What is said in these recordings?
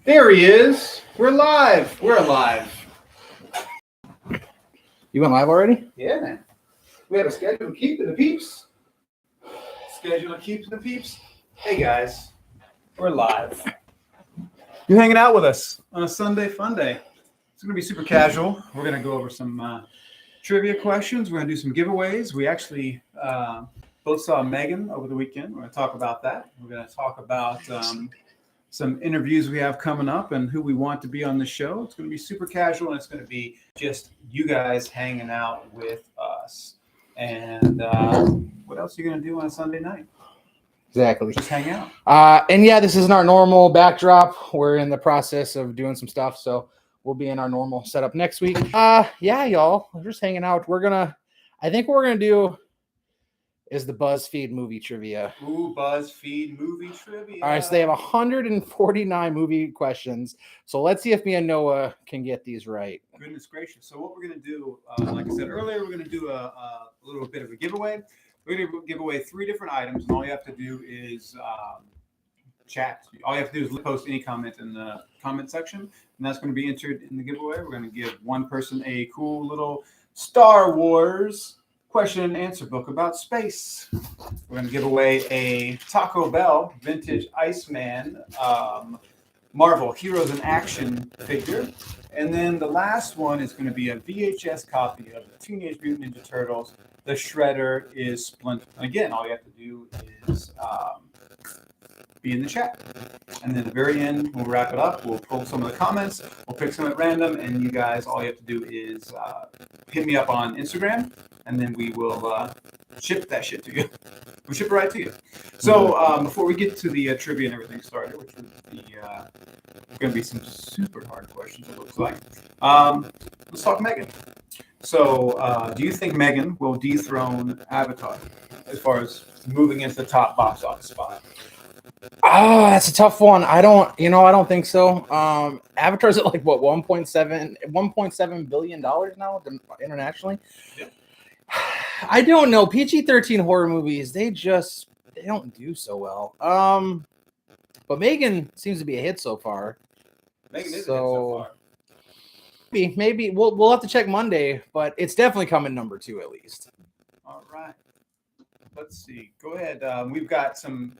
There he is. We're live. We're alive. You went live already? Yeah, man. We have a schedule to keep in the peeps. Schedule to keep in the peeps. Hey, guys. We're live. You hanging out with us on a Sunday fun day. It's going to be super casual. We're going to go over some trivia questions. We're going to do some giveaways. We actually both saw Megan over the weekend. We're going to talk about that. We're going to talk about some interviews we have coming up and who we want to be on the show. It's going to be super casual, and it's going to be just you guys hanging out with us. And what else are you going to do on a Sunday night? Exactly. Just hang out. And yeah, this isn't our normal backdrop. We're in the process of doing some stuff, so we'll be in our normal setup next week. Yeah, y'all, we're just hanging out. I think what we're gonna do is the BuzzFeed movie trivia. Ooh, BuzzFeed movie trivia. All right, so they have 149 movie questions. So let's see if me and Noah can get these right. Goodness gracious. So what we're going to do, like I said earlier, we're going to do a little bit of a giveaway. We're going to give away 3 different items, and all you have to do is chat. All you have to do is post any comment in the comment section, and that's going to be entered in the giveaway. We're going to give one person a cool little Star Wars question and answer book about space. We're going to give away a Taco Bell vintage Iceman Marvel Heroes in Action figure. And then the last one is going to be a VHS copy of the Teenage Mutant Ninja Turtles. The Shredder is Splinter. And again, all you have to do is be in the chat. And then at the very end, we'll wrap it up. We'll pull some of the comments. We'll pick some at random. And you guys, all you have to do is hit me up on Instagram. And then we will ship that shit to you. We'll ship it right to you. So before we get to the trivia and everything started, which is going to be some super hard questions, it looks like. Let's talk Megan. So do you think Megan will dethrone Avatar as far as moving into the top box office spot? Oh, that's a tough one. I don't think so. Avatar's at like what, $1.7 billion now internationally. Yeah. I don't know. PG-13 horror movies, they don't do so well. But Megan seems to be a hit so far. Megan is a hit so far. Maybe we'll have to check Monday, but it's definitely coming number 2 at least. All right. Let's see. Go ahead. We've got some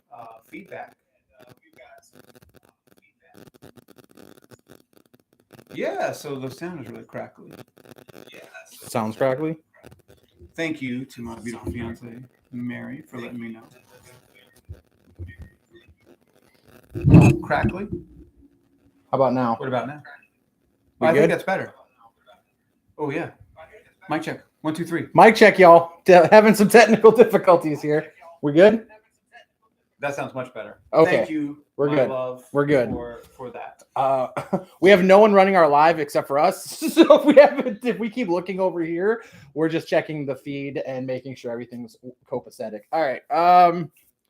feedback. Yeah, so the sound is really crackly. Yeah, sounds crackly. Thank you to my beautiful fiance, Mary, for letting me know. Crackly? How about now? What about now? I think that's better. Oh, yeah. Mic check. 1, 2, 3. Mic check, y'all. Having some technical difficulties here. We good? That sounds much better. Okay. Thank you. We're good. Love We're good for that. We have no one running our live except for us. So if we keep looking over here, we're just checking the feed and making sure everything's copacetic. All right.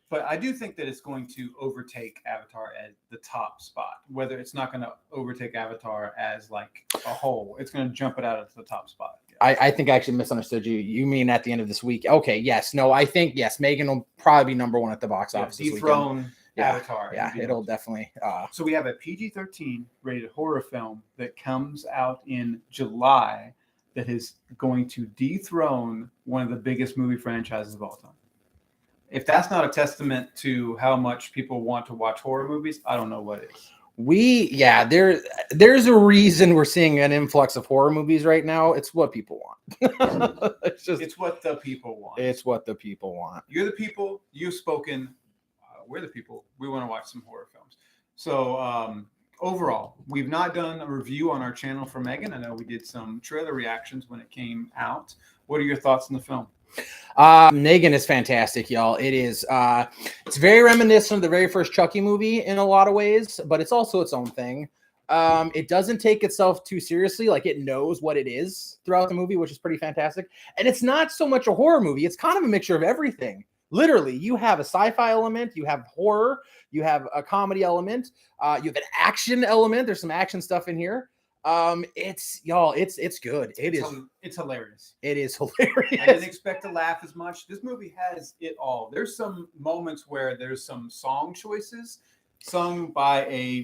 But I do think that it's going to overtake Avatar at the top spot. Whether it's not going to overtake Avatar as like a whole, it's going to jump it out of the top spot. I think I actually misunderstood you. You mean at the end of this week? Okay, yes. No, I think, yes, Megan will probably be number 1 at the box office. Dethrone Avatar. Yeah, it'll definitely. So we have a PG-13 rated horror film that comes out in July that is going to dethrone one of the biggest movie franchises of all time. If that's not a testament to how much people want to watch horror movies, I don't know what is. There's a reason we're seeing an influx of horror movies right now. It's what people want. It's what the people want. It's what the people want. You're the people. You've spoken. We're the people. We want to watch some horror films. So overall, we've not done a review on our channel for Megan. I know we did some trailer reactions when it came out. What are your thoughts on the film? Megan is fantastic, y'all. It is it's very reminiscent of the very first Chucky movie in a lot of ways, but it's also its own thing. It doesn't take itself too seriously. Like, it knows what it is throughout the movie, which is pretty fantastic. And it's not so much a horror movie. It's kind of a mixture of everything. Literally, you have a sci-fi element, you have horror, you have a comedy element, you have an action element. There's some action stuff in here. It's good. It's hilarious. It is hilarious. I didn't expect to laugh as much. This movie has it all. There's some moments where there's some song choices sung by a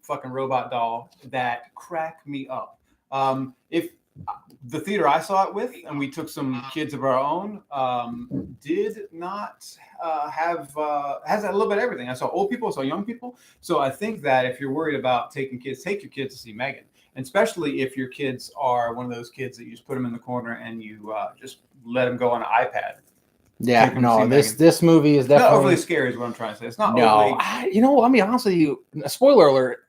fucking robot doll that crack me up. If the theater I saw it with, and we took some kids of our own, did not has a little bit of everything. I saw old people, I saw young people. So I think that if you're worried about taking kids, take your kids to see Megan, and especially if your kids are one of those kids that you just put them in the corner and you just let them go on an iPad. Yeah, no, this movie is definitely not overly scary, is what I'm trying to say. It's not no, overly. you know, I'll be honest with you. Spoiler alert.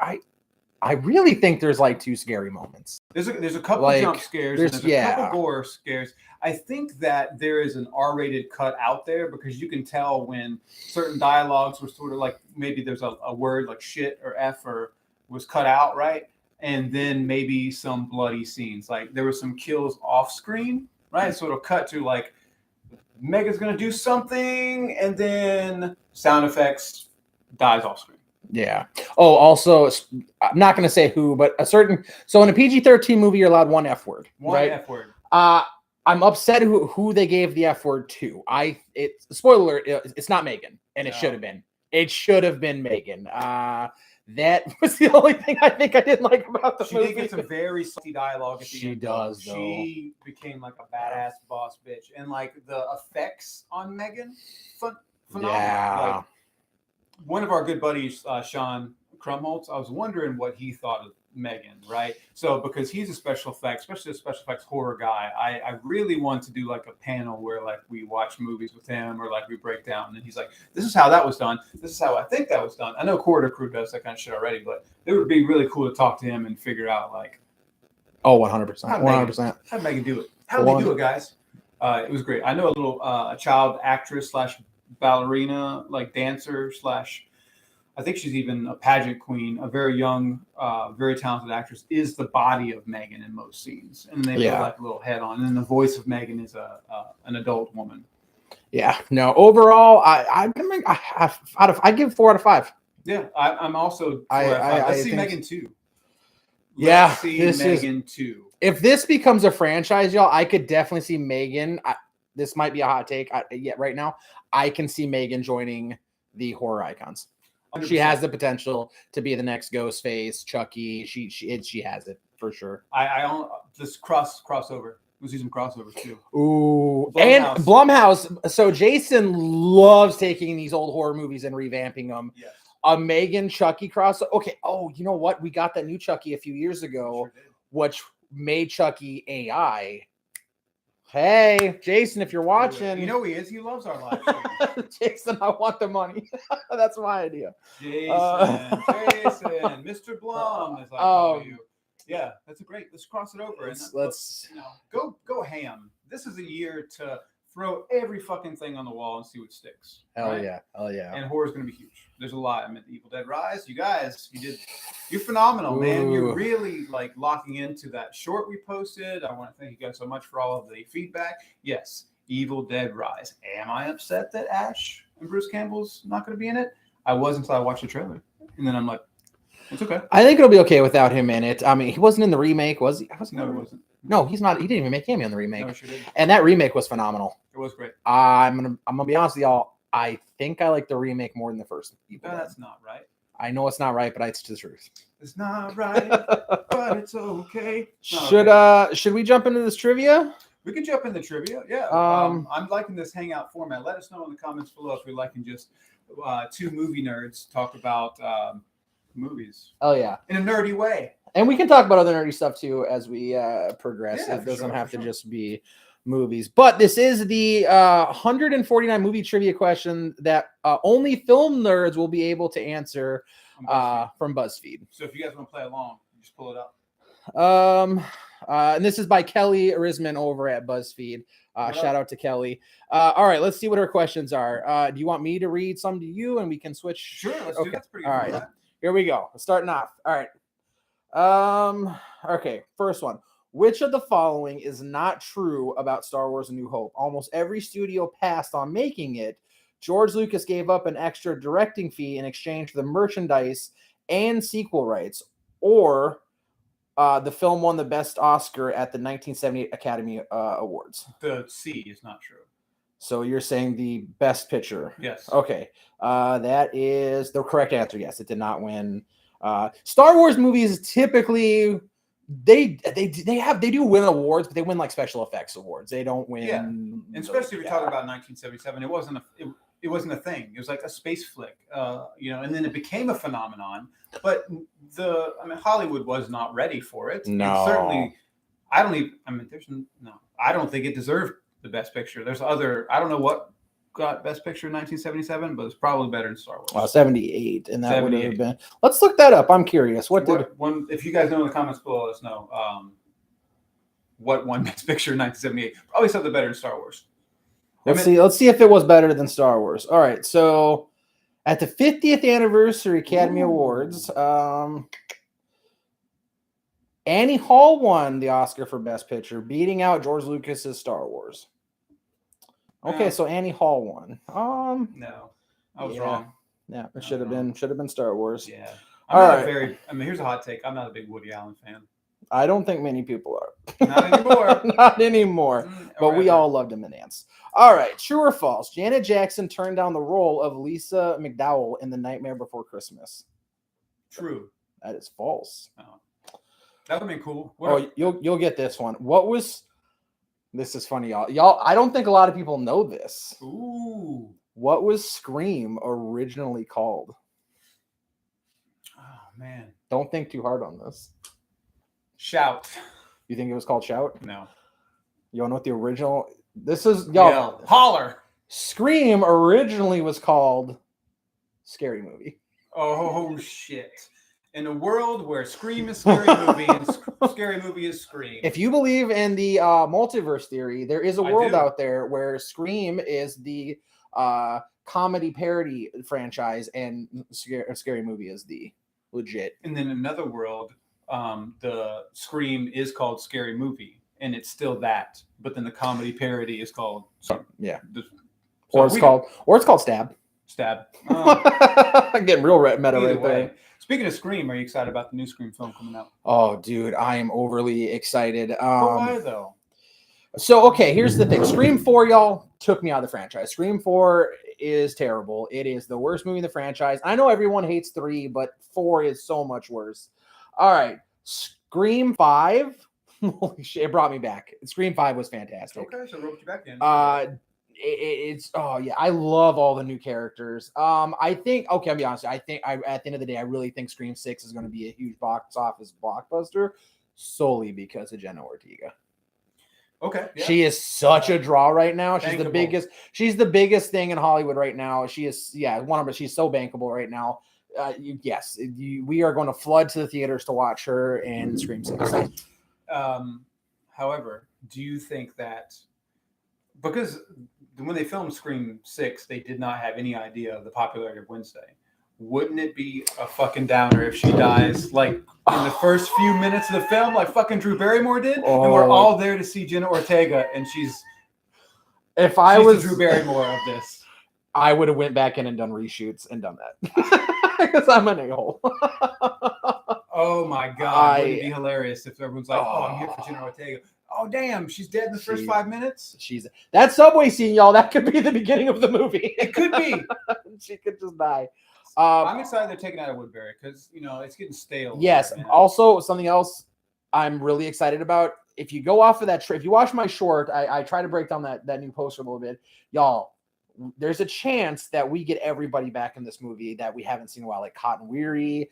I really think there's like 2 scary moments. There's a couple like, jump scares. There's a couple gore scares. I think that there is an R-rated cut out there because you can tell when certain dialogues were sort of like maybe there's a word like shit or F or was cut out, right? And then maybe some bloody scenes. Like there were some kills off screen, right? So it'll cut to like Megan's gonna do something, and then sound effects dies off screen. Yeah. Oh, also, I'm not going to say who, but so in a PG-13 movie, you're allowed 1 F word. One right? F word. I'm upset who they gave the F word to. Spoiler alert, it's not Megan, and it should have been. It should have been Megan. That was the only thing I think I didn't like about the movie. She did get some very salty dialogue at the end. She does, though. She became like a badass boss bitch. And like the effects on Megan, phenomenal. Yeah. Like, one of our good buddies, Sean Krumholtz, I was wondering what he thought of Megan, right? So because he's a special effects, especially a special effects horror guy, I really want to do like a panel where like we watch movies with him or like we break down, and he's like, this is how that was done. This is how I think that was done. I know Corridor Crew does that kind of shit already, but it would be really cool to talk to him and figure out like, 100%, 100%. How'd Megan do it? How'd they do it, guys? It was great. I know a little a child actress / ballerina, like dancer / I think she's even a pageant queen, a very young, very talented actress, is the body of Megan in most scenes. And they put like a little head on. And then the voice of Megan is an adult woman. Yeah. No, overall, I give 4 out of 5. Yeah. I'm also 4 out of 5. Let's see Megan 2. Let's see Megan 2. If this becomes a franchise, y'all, I could definitely see Megan. This might be a hot take. Right now, I can see Megan joining the horror icons. 100%. She has the potential to be the next Ghostface, Chucky. She has it for sure. I this crossover. We'll see some crossovers too. Ooh, and Blumhouse. So Jason loves taking these old horror movies and revamping them. Yes. A Megan Chucky crossover. Okay. Oh, you know what? We got that new Chucky a few years ago, which made Chucky AI. Hey, Jason, if you're watching. You know he is. He loves our live stream. Jason, I want the money. That's my idea. Jason, Mr. Blum, as I call you. Yeah, that's great. Let's cross it over. Let's go ham. This is a year to throw every fucking thing on the wall and see what sticks. Hell yeah. And horror's going to be huge. There's a lot. I mean, Evil Dead Rise. You guys, you're phenomenal, man. You're really like locking into that short we posted. I want to thank you guys so much for all of the feedback. Yes, Evil Dead Rise. Am I upset that Ash and Bruce Campbell's not going to be in it? I was until I watched the trailer. And then I'm like, it's okay. I think it'll be okay without him in it. I mean, he wasn't in the remake, was he? No, he wasn't. No, he's not. He didn't even make cameo in the remake. No, sure didn't. And that remake was phenomenal. It was great. I'm gonna be honest with y'all. I think I like the remake more than the first. That's not right. I know it's not right, but it's the truth. It's not right, but it's okay. Should we jump into this trivia? We can jump into trivia. Yeah. I'm liking this hangout format. Let us know in the comments below if you're liking just 2 movie nerds talk about movies. Oh yeah, in a nerdy way. And we can talk about other nerdy stuff too as we progress. Yeah, it doesn't have to just be movies. But this is the 149 movie trivia question that only film nerds will be able to answer from BuzzFeed. So if you guys want to play along, just pull it up. And this is by Kelly Risman over at BuzzFeed. Shout out to Kelly. All right, let's see what her questions are. Do you want me to read some to you and we can switch? Sure, let's do that. That's pretty good. All right, here we go. Starting off. All right. Okay, first one. Which of the following is not true about Star Wars: A New Hope? Almost every studio passed on making it. George Lucas gave up an extra directing fee in exchange for the merchandise and sequel rights. Or the film won the best Oscar at the 1978 Academy Awards. The C is not true. So you're saying the best picture? Yes. Okay. That is the correct answer. Yes, it did not win Star Wars movies typically they do win awards, but they win like special effects awards. They don't win. Yeah. And especially if you're talking about 1977, it wasn't a thing. It was like a space flick, and then it became a phenomenon. But Hollywood was not ready for it. No. And certainly, I don't think it deserved the Best Picture. I don't know what got Best Picture in 1977, but it's probably better than Star Wars. 78, and that would have been. Let's look that up. I'm curious. If you guys know in the comments below, let us know what won Best Picture in 1978. Probably something better than Star Wars. Let's see if it was better than Star Wars. All right, so at the 50th anniversary Academy Awards, Annie Hall won the Oscar for Best Picture, beating out George Lucas's Star Wars. Okay, so Annie Hall won. No, I was wrong. Yeah, it should have been Star Wars. Yeah. Here's a hot take. I'm not a big Woody Allen fan. I don't think many people are. Not anymore. Not anymore. But we all loved him in Ants. All right, true or false? Janet Jackson turned down the role of Lisa McDowell in The Nightmare Before Christmas. True. That is false. Oh. That would have been cool. You'll get this one. This is funny, y'all. Y'all, I don't think a lot of people know this. Ooh. What was Scream originally called? Oh, man. Don't think too hard on this. Shout. You think it was called Shout? No. You don't know what the original... This is... Y'all. Holler. Scream originally was called Scary Movie. Oh, shit. In a world where Scream is Scary Movie and Scary Movie is Scream. If you believe in the multiverse theory, there is a world out there where Scream is the comedy parody franchise and Scary Movie is the legit. And then another world, the Scream is called Scary Movie and it's still that, but then the comedy parody is called or it's called Stab. Stab. Getting real meta right there. Speaking of Scream, are you excited about the new Scream film coming out? Oh, dude, I am overly excited. Why though? So, okay, here's the thing. Scream 4, y'all, took me out of the franchise. Scream 4 is terrible. It is the worst movie in the franchise. I know everyone hates 3, but 4 is so much worse. All right, Scream 5. Holy shit, it brought me back. Scream 5 was fantastic. Okay, so roped you back in. I love all the new characters. I think, okay, I'll be honest. At the end of the day, I really think Scream 6 is going to be a huge box office blockbuster solely because of Jenna Ortega. Okay. Yeah. She is such a draw right now. She's the biggest thing in Hollywood right now. She is, she's so bankable right now. We are going to flood to the theaters to watch her in Scream 6. However, do you think that because when they filmed Scream 6, they did not have any idea of the popularity of Wednesday. Wouldn't it be a fucking downer if she dies like in the first few minutes of the film, like fucking Drew Barrymore did? And we're all there to see Jenna Ortega, and she's the Drew Barrymore of this. I would have went back in and done reshoots and done that because I'm an a-hole. Oh my god, wouldn't it be hilarious if everyone's like, "Oh, I'm here for Jenna Ortega." Oh damn, she's dead in the first 5 minutes. That subway scene, y'all. That could be the beginning of the movie. It could be. She could just die. I'm excited they're taking out of Woodbury because it's getting stale. Yes. Also, something else I'm really excited about. If you go off of that trip, if you watch my short, I try to break down that new poster a little bit, y'all. There's a chance that we get everybody back in this movie that we haven't seen in a while, like Cotton Weary,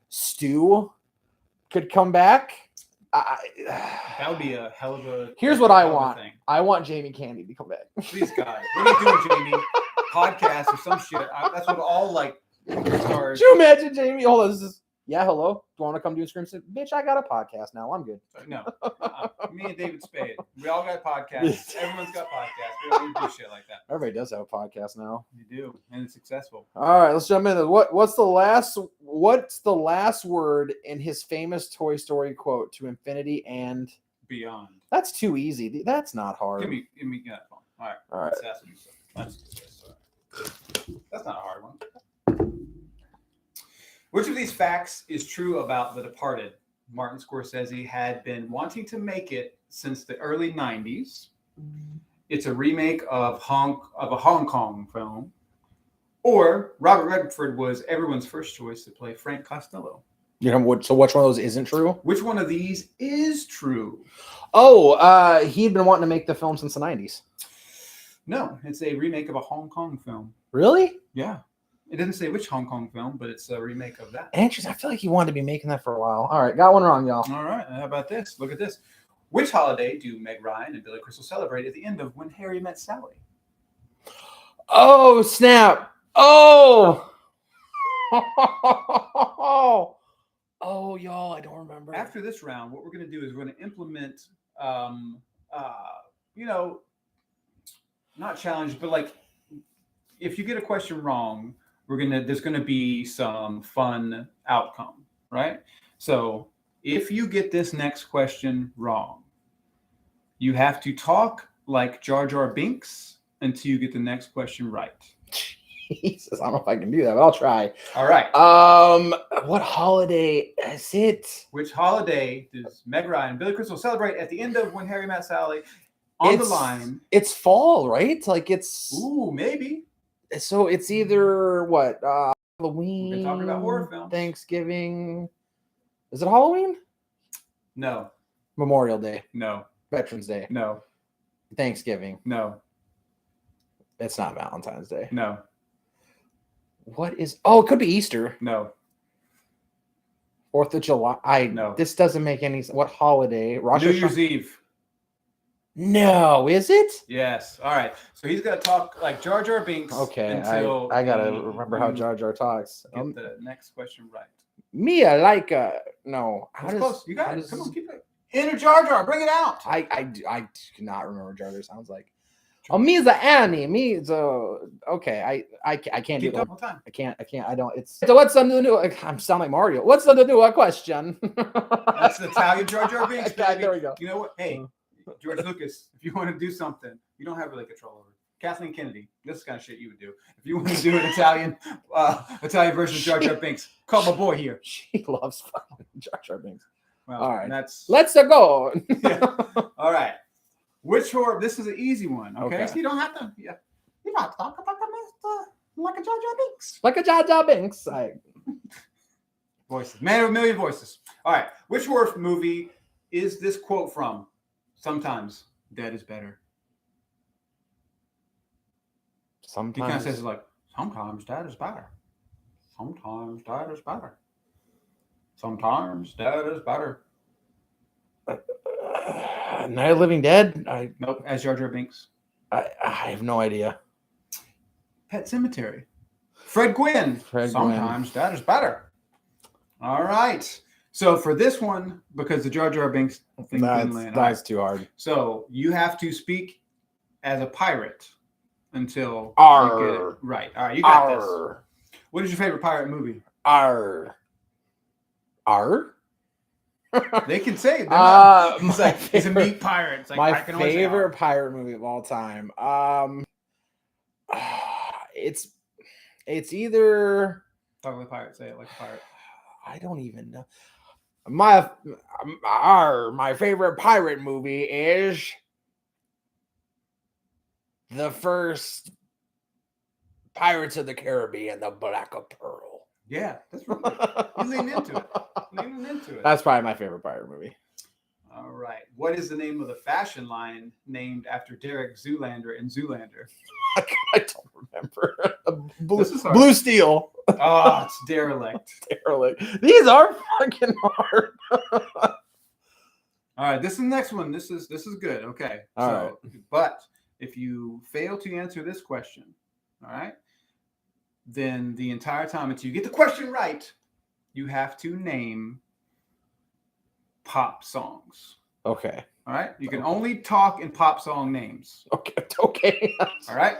Stu could come back. That would be a hell of a. Here's what I want. I want Jamie Candy to come back. Please, God, what are you doing, Jamie? Podcast or some shit. That's what all stars. Could you imagine Jamie? Hold on, hello. Do you want to come do a Scream? Bitch, I got a podcast now. I'm good. No, me and David Spade. We all got podcasts. Everyone's got podcasts. We don't need to do shit like that. Everybody does have a podcast now. You do, and it's successful. All right, let's jump in. What's the last word in his famous Toy Story quote to infinity and beyond? That's too easy. That's not hard. Give me that phone. All right. That's not a hard one. Which of these facts is true about The Departed? Martin Scorsese had been wanting to make it since the early 90s. It's a remake of a Hong Kong film. Or Robert Redford was everyone's first choice to play Frank Costello. You know what? So which one of those isn't true? Which one of these is true? Oh, he'd been wanting to make the film since the 90s. No, it's a remake of a Hong Kong film. Really? Yeah. It doesn't say which Hong Kong film, but it's a remake of that. Interesting. I feel like he wanted to be making that for a while. All right, got one wrong, y'all. All right. How about this? Look at this. Which holiday do Meg Ryan and Billy Crystal celebrate at the end of When Harry Met Sally? Oh, snap. Oh. Oh, y'all, I don't remember. After this round, what we're going to do is we're going to implement, not challenge, but like if you get a question wrong, there's going to be some fun outcome, right? So if you get this next question wrong, you have to talk like Jar Jar Binks until you get the next question right. Jesus, I don't know if I can do that, but I'll try. All right. What holiday is it? Which holiday does Meg Ryan and Billy Crystal celebrate at the end of When Harry Met Sally? The line. It's fall, right? Like it's. Ooh, maybe. So it's either what? Halloween. We've been talking about horror films. Thanksgiving. Is it Halloween? No. Memorial Day. No. Veterans Day. No. Thanksgiving. No. It's not Valentine's Day. No. What is? Oh, it could be Easter. No. 4th of July. No. This doesn't make any sense. What holiday? New Year's Eve. No, is it? Yes. All right. So he's got to talk like Jar Jar Binks. Okay. Until I gotta remember how Jar Jar talks. Get the next question right. Mia like no. That's close. You got it. Come on, keep it. Inner Jar Jar, bring it out. I cannot remember what Jar Jar sounds like. Oh, me's a Annie. Me's a okay. I can't do that. I can't. I don't. So what's the new? I'm sound like Mario. What's the new question? That's the Italian Jar Jar Binks. There we go. You know what? Hey, George Lucas, if you want to do something, you don't have really control over it. Kathleen Kennedy, this is the kind of shit you would do. If you want to do an Italian version of Jar Jar Binks, call my boy here. She loves fucking Jar Jar Binks. Well, all right, let's go. Yeah. All right. Which horror? This is an easy one. Okay. So you don't have to. Yeah. You don't have to talk about like a Jar Jar Binks. Like a Jar Jar Binks. Voices. Man of a million voices. All right. Which horror movie is this quote from? Sometimes dead is better. Sometimes he kind of says it like, sometimes dead is better. Sometimes dead is better. Sometimes dead is better. Night of the Living Dead? Nope, as Jar Jar Binks. I have no idea. Pet Cemetery. Fred Gwynn. Sometimes dead is better. All right. So for this one, because the Jar Jar Binks thing didn't land. That's too hard. So you have to speak as a pirate until you get it right. All right, you got this. What is your favorite pirate movie? R. They can say it. It's like he's a meat pirate. It's like, my favorite pirate movie of all time. It's either talk like a pirate. Say it like a pirate. I don't even know. My favorite pirate movie is the first Pirates of the Caribbean, The Black Pearl. Yeah, that's right. You leaned into it. That's probably my favorite pirate movie. All right. What is the name of the fashion line named after Derek Zoolander in Zoolander? I don't remember. Blue Steel. Oh, it's Derelict. Derelict. These are fucking hard. All right, this is the next one. This is good. Okay. All right. But if you fail to answer this question, all right, then the entire time until you get the question right, you have to name pop songs. Okay. All right. You can only talk in pop song names. Okay. All right.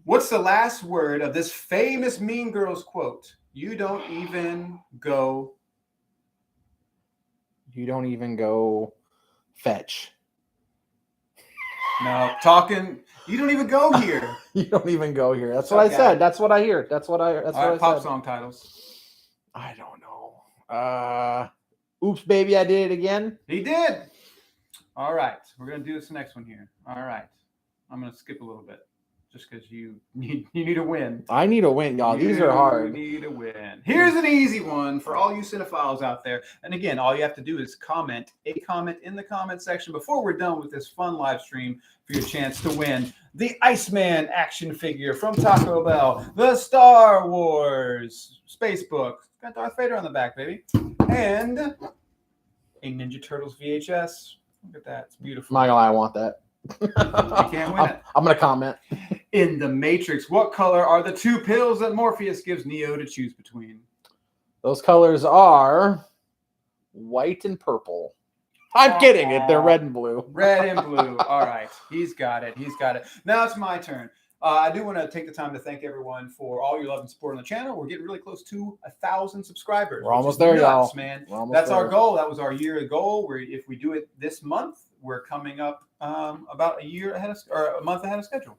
What's the last word of this famous Mean Girls quote? You don't even go fetch. No, talking. You don't even go here. You don't even go here. That's what I said. That's what I hear. That's what I said. Pop song titles. I don't know. Oops, baby, I did it again. He did. All right. We're going to do this next one here. All right. I'm going to skip a little bit. just because you need to win. I need a win, y'all. These are hard. You need a win. Here's an easy one for all you cinephiles out there. And again, all you have to do is comment in the comment section before we're done with this fun live stream for your chance to win the Iceman action figure from Taco Bell, the Star Wars Space Book. It's got Darth Vader on the back, baby. And a Ninja Turtles VHS. Look at that. It's beautiful. I'm not gonna lie, I want that. You can't win it. I'm gonna comment. In the Matrix, what color are the two pills that Morpheus gives Neo to choose between? Those colors are white and purple. I'm kidding. They're red and blue. Red and blue. All right. He's got it. Now it's my turn. I do want to take the time to thank everyone for all your love and support on the channel. We're getting really close to 1,000 subscribers. We're almost there, y'all. Man. That's our goal. That was our year goal. If we do it this month, we're coming up about a month ahead of schedule.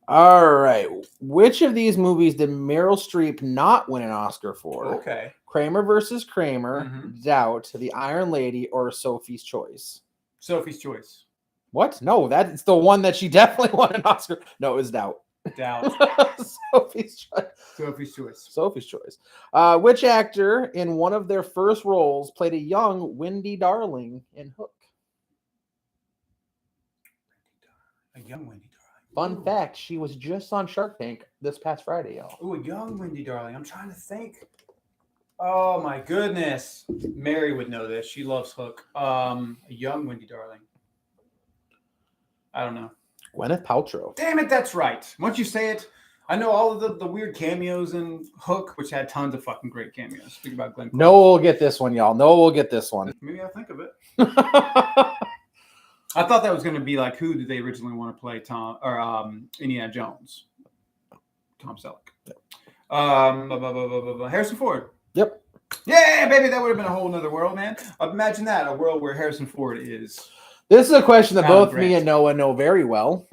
All right. Which of these movies did Meryl Streep not win an Oscar for? Okay. Kramer versus Kramer, Doubt, The Iron Lady, or Sophie's Choice? Sophie's Choice. What? No, that's the one that she definitely won an Oscar. No, it was Doubt. Sophie's Choice. Sophie's Choice. Sophie's Choice. Which actor in one of their first roles played a young Wendy Darling in Hook? A young Wendy Darling. Fun fact, she was just on Shark Tank this past Friday, y'all. Oh, a young Wendy Darling. I'm trying to think. Oh, my goodness. Mary would know this. She loves Hook. A young Wendy Darling. I don't know. Gwyneth Paltrow. Damn it, that's right. Once you say it, I know all of the weird cameos in Hook, which had tons of fucking great cameos. Speak about Glenn Close. No, we'll get this one, y'all. No, we'll get this one. Maybe I'll think of it. I thought that was going to be like, who did they originally want to play Indiana Jones? Tom Selleck. Yep. Harrison Ford. Yep. Yeah, baby, that would have been a whole nother world, man. Imagine that, a world where Harrison Ford is. This is a question that both Grant. me and Noah know very well.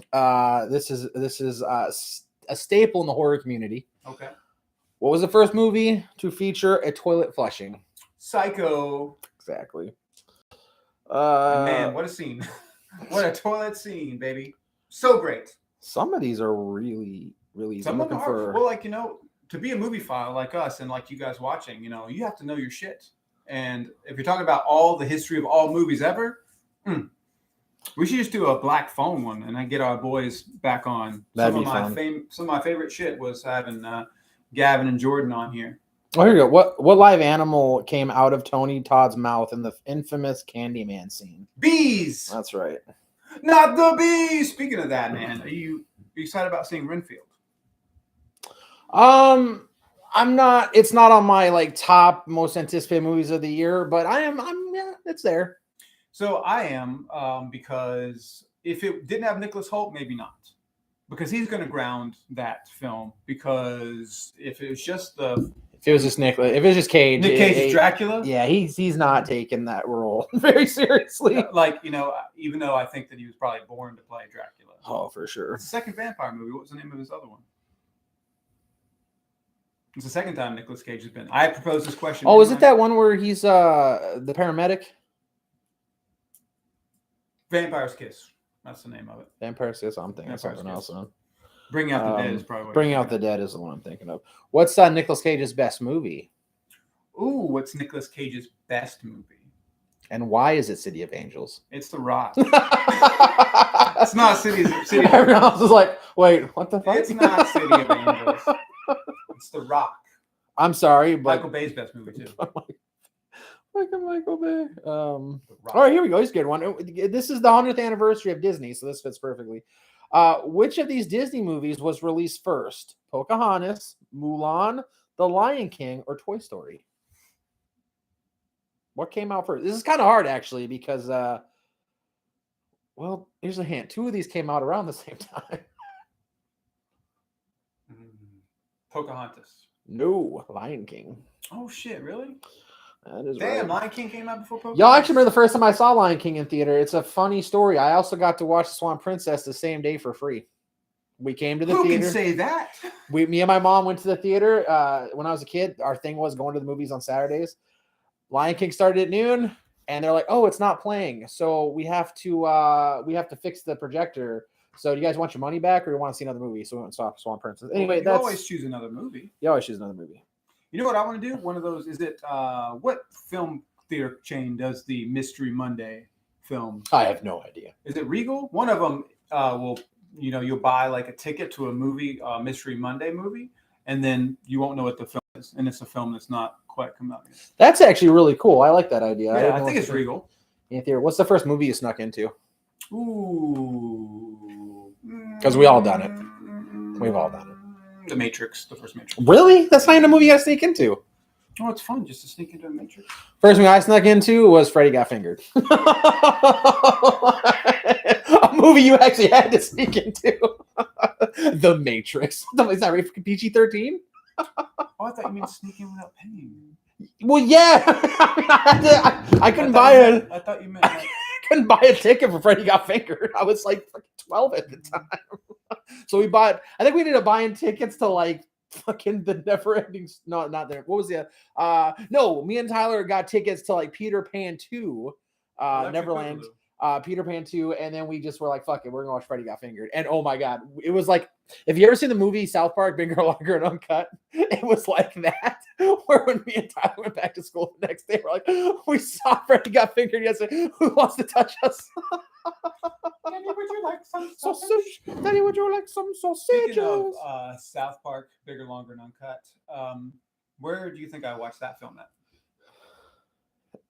This is a staple in the horror community. Okay. What was the first movie to feature a toilet flushing? Psycho. Exactly. Man, what a scene. What a toilet scene, baby. So great. Some of these are really, really easy. Some of them are. For... Well, to be a movie file like us and like you guys watching, you have to know your shit. And if you're talking about all the history of all movies ever, we should just do a black phone one and then get our boys back on. That'd be fun. Some of my favorite shit was having Gavin and Jordan on here. Oh, here you go. What live animal came out of Tony Todd's mouth in the infamous Candyman scene? Bees. That's right. Not the bees. Speaking of that, man, are you excited about seeing Renfield? I'm not. It's not on my top most anticipated movies of the year, but yeah, it's there. So I am because if it didn't have Nicholas Hoult, maybe not. Because he's going to ground that film. Because if it was just if it was just Cage, Nick Cage's Dracula, yeah, he's not taking that role very seriously. Even though I think that he was probably born to play Dracula. Oh, for sure. It's the second vampire movie. What was the name of his other one? It's the second time Nicolas Cage has been. I proposed this question. Oh, is it that one where he's the paramedic? Vampire's Kiss. That's the name of it. Vampire's Kiss. I'm thinking of something else. Bring Out the Dead is probably. Bring Out the Dead is the one I'm thinking of. What's Nicolas Cage's best movie? Ooh, what's Nicolas Cage's best movie? And why is it City of Angels? It's The Rock. It's not City. Everyone else is like, wait, what the fuck? It's not City of Angels. It's The Rock. I'm sorry, but Michael Bay's best movie too. Michael Bay. All right, here we go. He's a good one. This is the 100th anniversary of Disney, so this fits perfectly. Which of these Disney movies was released first? Pocahontas, Mulan, The Lion King, or Toy Story? What came out first? This is kind of hard, actually, because, well, here's a hint. Two of these came out around the same time. Pocahontas. No, Lion King. Oh, shit, really? That is Damn, right. Lion King came out before Pocahontas? Y'all actually remember the first time I saw Lion King in theater. It's a funny story. I also got to watch The Swan Princess the same day for free. We came to the theater. Who can say that? Me and my mom went to the theater when I was a kid. Our thing was going to the movies on Saturdays. Lion King started at noon, and they're like, "Oh, it's not playing, so we have to fix the projector." So do you guys want your money back, or you want to see another movie? So we went and saw Swan Princess. Anyway, you always choose another movie. You always choose another movie. You know what I want to do? One of those. Is it what film theater chain does the Mystery Monday film? I have no idea. Is it Regal? One of them will. You'll buy like a ticket to a movie, Mystery Monday movie, and then you won't know what the film is, and it's a film that's not quite come out yet. That's actually really cool. I like that idea. Yeah, I think it's Regal. What's the first movie you snuck into? Ooh. Because we all done it. We've all done it. The Matrix, the first Matrix. Really? That's not even a movie I sneak into. Oh, it's fun just to sneak into a Matrix. First movie I snuck into was Freddy Got Fingered. A movie you actually had to sneak into. The Matrix. Is that right for PG-13? Oh, I thought you meant sneak in without paying. Well, yeah. I couldn't buy it. I thought you meant like... couldn't buy a ticket for Freddy Got Fingered. I was like 12 at the time. So we bought, I think we ended up buying tickets to like fucking the never ending, no, not there. What was the, no, me and Tyler got tickets to like Peter Pan 2, Neverland, Peter Pan 2. And then we just were like, fuck it, we're gonna watch Freddy Got Fingered. And oh my God, it was like, if you ever seen the movie South Park, Bigger, Longer, and Uncut, it was like that. Where when me and Tyler went back to school the next day, we're like, we saw Freddy Got Fingered yesterday. Who wants to touch us? Daddy, would you like some sausage? Daddy, would you like some sausages? Speaking of South Park, Bigger, Longer, and Uncut, where do you think I watched that film at?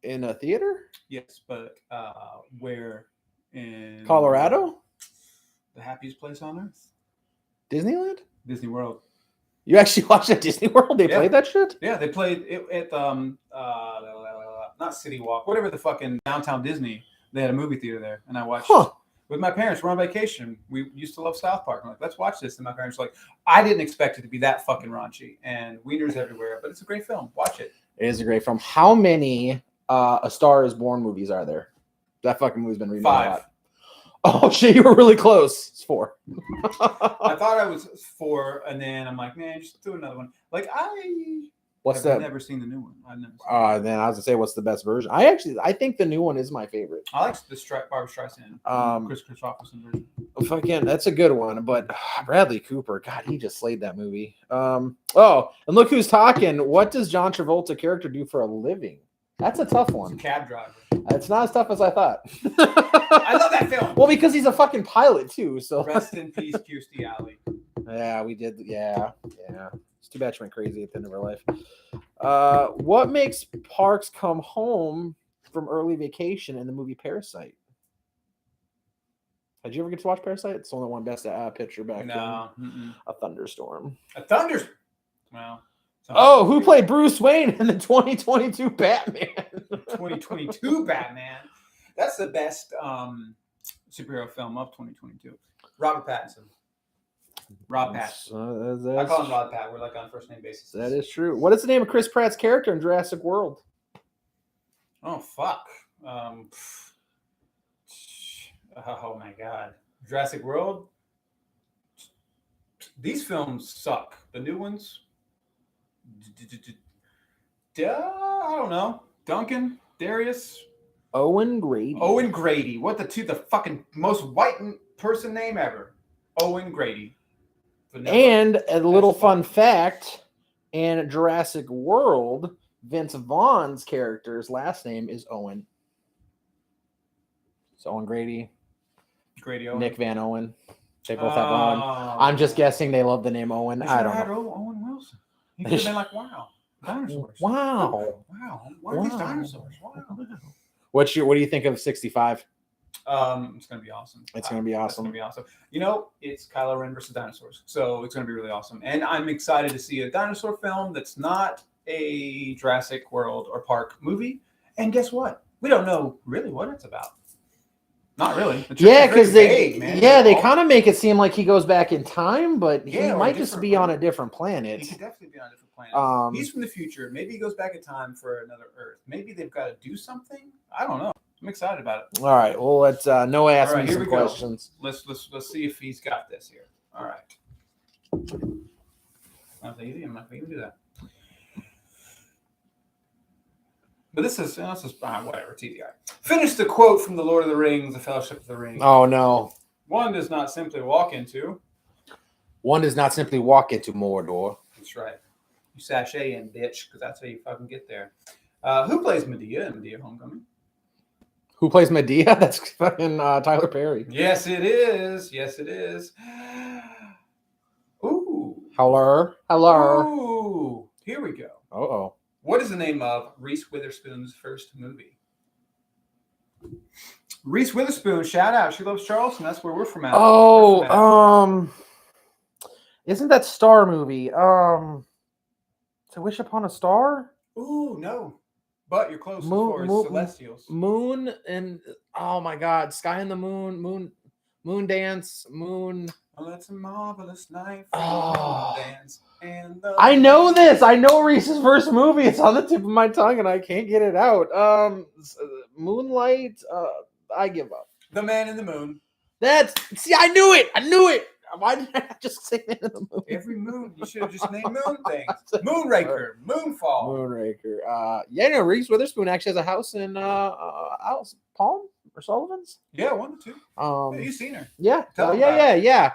In a theater? Yes, but where? In Colorado? The happiest place on earth? Disneyland? Disney World. You actually watched at Disney World? They played that shit? Yeah, they played it at not City Walk, whatever the fucking downtown Disney. They had a movie theater there, and I watched with my parents. We're on vacation. We used to love South Park. I'm like, let's watch this. And my parents were like, I didn't expect it to be that fucking raunchy and wieners everywhere, but it's a great film. Watch it. It is a great film. How many A Star Is Born movies are there? That fucking movie's been remade 5. a lot. Oh shit, you were really close. It's 4. I thought I was 4, and then I'm like, man, just do another one. Like I've never seen the new one. I've never seen then I was gonna say, what's the best version? I think the new one is my favorite. I like the Barbra Streisand, Chris Christopherson version. Fucking, that's a good one. But Bradley Cooper, God, he just slayed that movie. Oh, and look who's talking. What does John Travolta character do for a living? That's a tough one. He's a cab driver. It's not as tough as I thought. I love that film. Well, because he's a fucking pilot too. So rest in peace, Kirstie Alley. Yeah, we did. Yeah. It's too bad she went crazy at the end of her life. What makes Parks come home from early vacation in the movie Parasite? Did you ever get to watch Parasite? It's the only one best picture back then. A thunderstorm. A thunderstorm. Wow. Oh, who played Bruce Wayne in the 2022 Batman? 2022 Batman. That's the best superhero film of 2022. Robert Pattinson. Rob Pat. I call him Rob Pat. We're like on first name basis. That is true. What is the name of Chris Pratt's character in Jurassic World? Oh fuck. Oh my god. Jurassic World. These films suck. The new ones. I don't know. Duncan, Darius, Owen Grady. Owen Grady. What the fucking most white person name ever? Owen Grady. And a little fun fact: in Jurassic World, Vince Vaughn's character's last name is Owen. It's Owen Grady. Grady Owen. Nick Van Owen. They both have Owen. I'm just guessing they love the name Owen. I don't know. Owen Wilson. He could have been like, wow, dinosaurs. Wow. What are these dinosaurs? Wow. What do you think of 65? It's gonna be awesome. It's gonna be awesome. You know, it's Kylo Ren versus dinosaurs, so it's gonna be really awesome. And I'm excited to see a dinosaur film that's not a Jurassic World or Park movie. And guess what? We don't know really what it's about. Not really. Yeah, because they kind of make it seem like he goes back in time, but he might just be on a different planet. He could definitely be on a different planet. He's from the future. Maybe he goes back in time for another Earth. Maybe they've got to do something. I don't know. I'm excited about it. All right. Well, let's Noah ask me some questions. Let's see if he's got this here. All right. That's easy. I'm not going to do that. But this is whatever, TDI. Finish the quote from The Lord of the Rings, The Fellowship of the Ring. Oh, no. One does not simply walk into. One does not simply walk into Mordor. That's right. You sashay in, bitch, because that's how you fucking get there. Who plays Medea in Medea Homecoming? Who plays Medea? That's fucking Tyler Perry. Yes, it is. Yes, it is. Ooh. Hello. Hello. Ooh. Here we go. Uh-oh. What is the name of Reese Witherspoon's first movie? Reese Witherspoon, shout out. She loves Charleston. That's where we're from. Isn't that Star movie? To Wish Upon a Star? Ooh, no. But you're close Moon- as far Moon- as Celestials. Moon and oh my God, Sky and the Moon Dance, Moon. Well, it's a marvelous night for Oh. dance and the I know this. I know Reese's first movie. It's on the tip of my tongue and I can't get it out. Moonlight. I give up. The Man in the Moon. I knew it. I knew it. Why did I just say Man in the Moon? Every moon. You should have just named moon things. Moonraker. Moonfall. Moonraker. Yeah, Reese Witherspoon actually has a house in Palm or Sullivan's. Yeah, 1 to 2. Yeah, You've seen her. Yeah. Tell me about Yeah.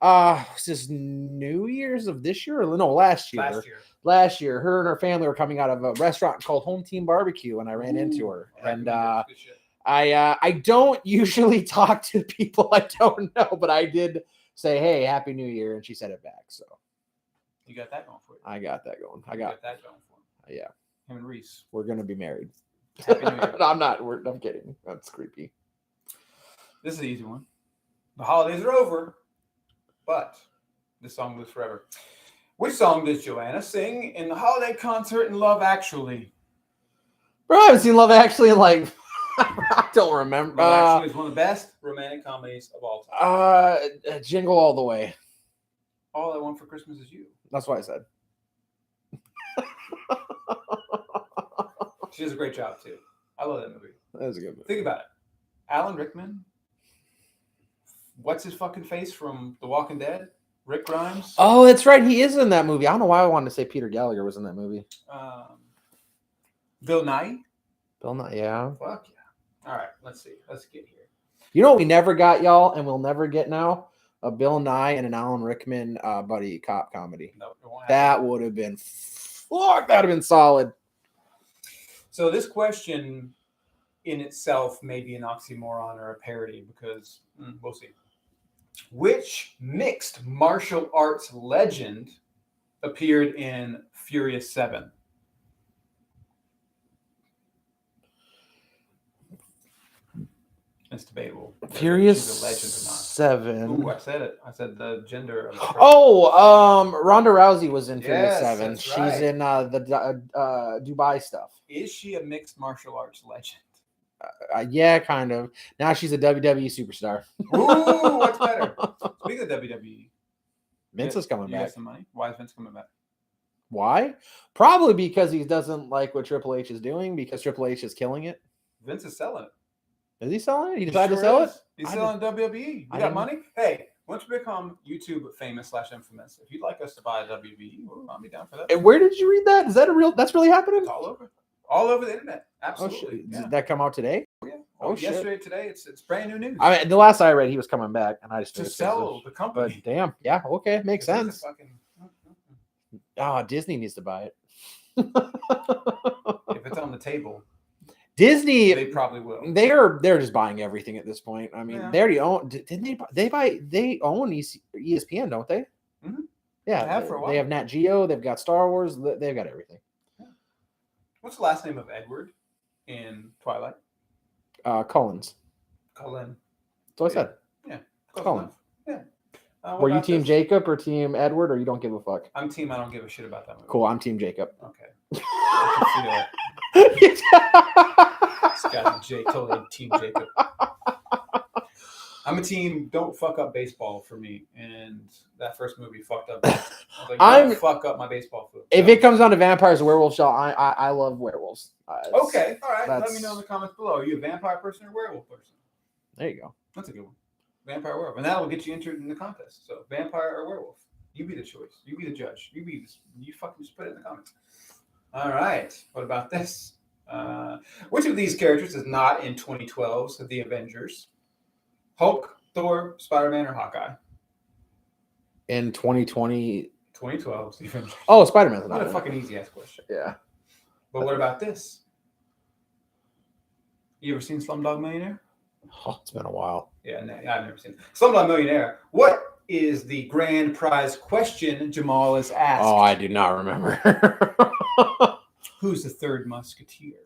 Was this New Year's of this year? Or no, last year. Last year, her and her family were coming out of a restaurant called Home Team Barbecue, and I ran into her. And Good shit. I don't usually talk to people I don't know, but I did say, "Hey, Happy New Year," and she said it back. So You got that going for you. I got that going. You got that going for you. Yeah. Him and Reese. We're gonna be married. Happy New Year. No, I'm not. I'm kidding. That's creepy. This is an easy one. The holidays are over, but this song lives forever. Which song does Joanna sing in the holiday concert in Love Actually? Bro, I haven't seen Love Actually in like I don't remember. Love Actually is one of the best romantic comedies of all time. Jingle All the Way. All I Want for Christmas Is You. That's what I said. She does a great job too. I love that movie. That was a good movie. Think about it. Alan Rickman. What's his fucking face from The Walking Dead? Rick Grimes. Oh, that's right. He is in that movie. I don't know why I wanted to say Peter Gallagher was in that movie. Bill Nye. Bill Nye, yeah. Fuck yeah. All right, let's see. Let's get here. You know what we never got, y'all, and we'll never get now? A Bill Nye and an Alan Rickman buddy cop comedy. No, it won't happen. That would have been fuck. That would have been solid. So this question in itself may be an oxymoron or a parody because we'll see. Which mixed martial arts legend appeared in Furious 7? It's debatable. Furious she's a legend or not. 7. Ooh, I said it. I said the gender of the person. Ronda Rousey was in Furious Yes, 7. that's She's right. in the Dubai stuff. Is she a mixed martial arts legend? Yeah, kind of. Now she's a WWE superstar. Ooh, what's better? Speaking of WWE, Vince is coming you back. got some money. Why is Vince coming back? Why? Probably because he doesn't like what Triple H is doing because Triple H is killing it. Vince is selling it. Is he selling it? He He decided sure to sell is. it? He's I selling WWE. You I got didn't- money? Hey, once we become YouTube famous / infamous, if you'd like us to buy a WWE, I'll be down for that. And where did you read that? Is that that's really happening? It's all over. All over the internet. Oh, Absolutely. shit. Yeah. Did that come out today? Yeah. Oh, shit. Yesterday, today, it's brand new news. I mean, the last I read, he was coming back, and I just to figured sell the But company. damn, yeah, okay, makes This is a sense. fucking- Disney needs to buy it. If it's on the table, Disney, they probably will. they're just buying everything at this point. I mean, Yeah. they already own. Didn't they own ESPN, don't they? Mhm. Yeah, They have for a while. They have Nat Geo. They've got Star Wars. They've got everything. What's the last name of Edward in Twilight? Collins. Cullen. That's what I said. Close Cullen. enough. Yeah. What Were you about Team this? Jacob or Team Edward, or you don't give a fuck? I'm team. I don't give a shit about that movie. Cool. I'm Team Jacob. Okay. I can feel it. This guy's a totally Team Jacob. I'm a team. Don't fuck up baseball for me. And that first movie fucked up. I was like, don't fuck up my baseball food. If it comes down to vampires and werewolves, I love werewolves. Okay, all right. Let me that's- know in the comments below. Are you a vampire person or werewolf person? There you go. That's a good one. Vampire or werewolf, and that'll get you entered in the contest. So, vampire or werewolf, you be the choice. You be the judge. You fucking just put it in the comments. All right. What about this? Which of these characters is not in 2012's The Avengers? Hulk, Thor, Spider-Man, or Hawkeye? In 2020. 2012. Stephen. Oh, Spider-Man's not What a in it. fucking easy ass question. Yeah. But what about this? You ever seen Slumdog Millionaire? Oh, it's been a while. Yeah, no, I've never seen it. Slumdog Millionaire. What is the grand prize question Jamal is asked? Oh, I do not remember. Who's the third musketeer?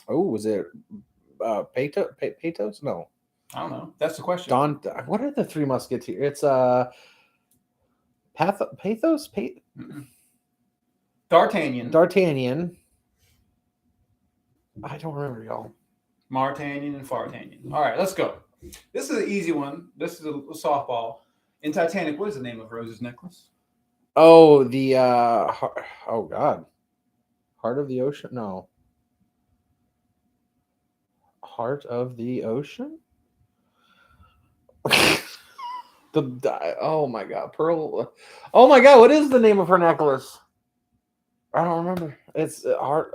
Oh, was it Patos? No. I don't know. That's the question. What are the three musketeers? It's Pathos? D'Artagnan. D'Artagnan. I don't remember, y'all. Martagnan and Fartagnan. All right, let's go. This is an easy one. This is a softball. In Titanic, what is the name of Rose's necklace? Oh, the oh God. Heart of the Ocean? No. Heart of the Ocean? Oh my God, Pearl. Oh my God, what is the name of her necklace? I don't remember. It's the heart,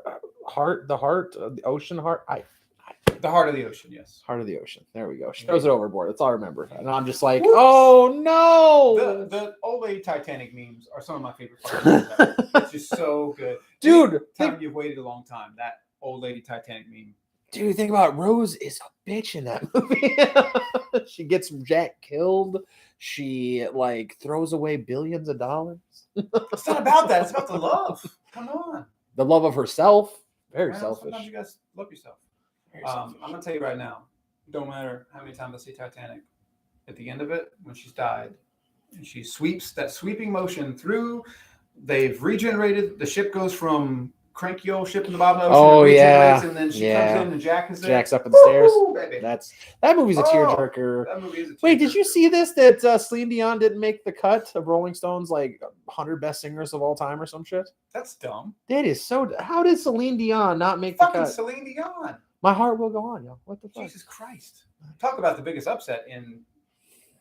the ocean heart. The Heart of the Ocean, yes. Heart of the Ocean. There we go. She throws it overboard. That's all I remember. And I'm just like, whoops. Oh no! The old lady Titanic memes are some of my favorite parts. It's just so good, dude. You've waited a long time. That old lady Titanic meme. Dude, think about it. Rose is a bitch in that movie. She gets Jack killed. She like throws away billions of dollars. It's not about that. It's about the love. Come on. The love of herself. Very selfish. Sometimes you guys love yourself. I'm gonna tell you right now. Don't matter how many times I see Titanic. At the end of it, when she's died, and she sweeps that sweeping motion through, they've regenerated. The ship goes from cranky old ship in the bottom of the ocean. Oh yeah, and then she comes in and Jack is there. Jack's up in the stairs. Baby. That movie's a tearjerker. That movie is a tearjerker. Wait, did you see this? That Celine Dion didn't make the cut of Rolling Stone's like 100 best singers of all time or some shit? That's dumb. That is so. How did Celine Dion not make the cut? Celine Dion. My heart will go on, y'all. What the fuck? Jesus Christ! Talk about the biggest upset in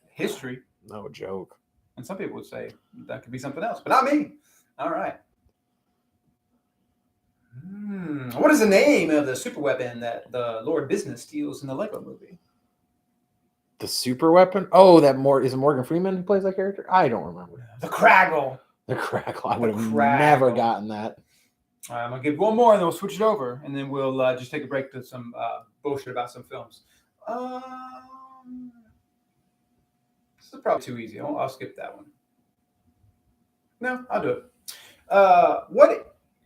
history. No joke. And some people would say that could be something else, but not me. All right. What is the name of the super weapon that the Lord Business steals in the Lego movie? The super weapon? Oh, is it Morgan Freeman who plays that character? I don't remember. The Craggle. The Craggle. I would have never gotten that. All right, I'm gonna give one more, and then we'll switch it over, and then we'll just take a break to some bullshit about some films. This is probably too easy. I'll skip that one. No, I'll do it.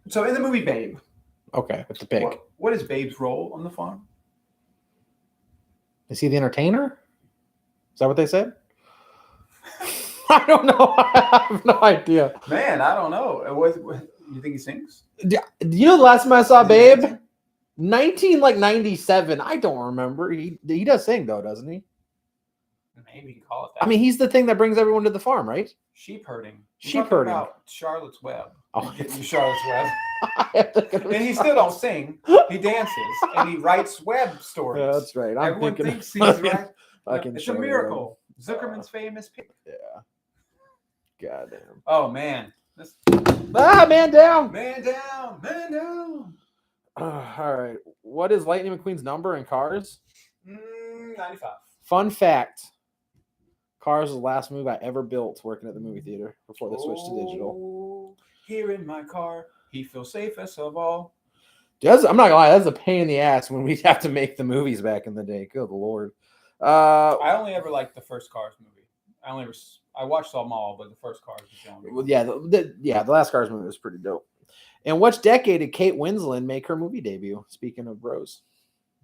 So in the movie Babe. Okay, with the pig. What is Babe's role on the farm? Is he the entertainer? Is that what they said? I don't know. I have no idea. Man, I don't know. You think he sings? You know the last time I saw Babe? 1997. I don't remember. He does sing though, doesn't he? Maybe you can call it that. I mean, he's the thing that brings everyone to the farm, right? Sheep herding. Sheep herding. About Charlotte's Web. Oh, Charlotte's Web. And he still don't sing. He dances and he writes web stories. Yeah, that's right. Everyone thinks he's right. It's a miracle. Web. Zuckerman's famous pig. Yeah. Goddamn. Oh man. Man down. Man down. Man down. All right. What is Lightning McQueen's number in Cars? 95. Fun fact. Cars was the last movie I ever built working at the movie theater before they switched to digital. Here in my car, he feels safest of all. I'm not gonna lie, that's a pain in the ass when we have to make the movies back in the day. Good Lord. I only ever liked the first Cars movie. I watched them all, but the first Cars was the only one. Yeah, the last Cars movie was pretty dope. In which decade did Kate Winslet make her movie debut? Speaking of Rose.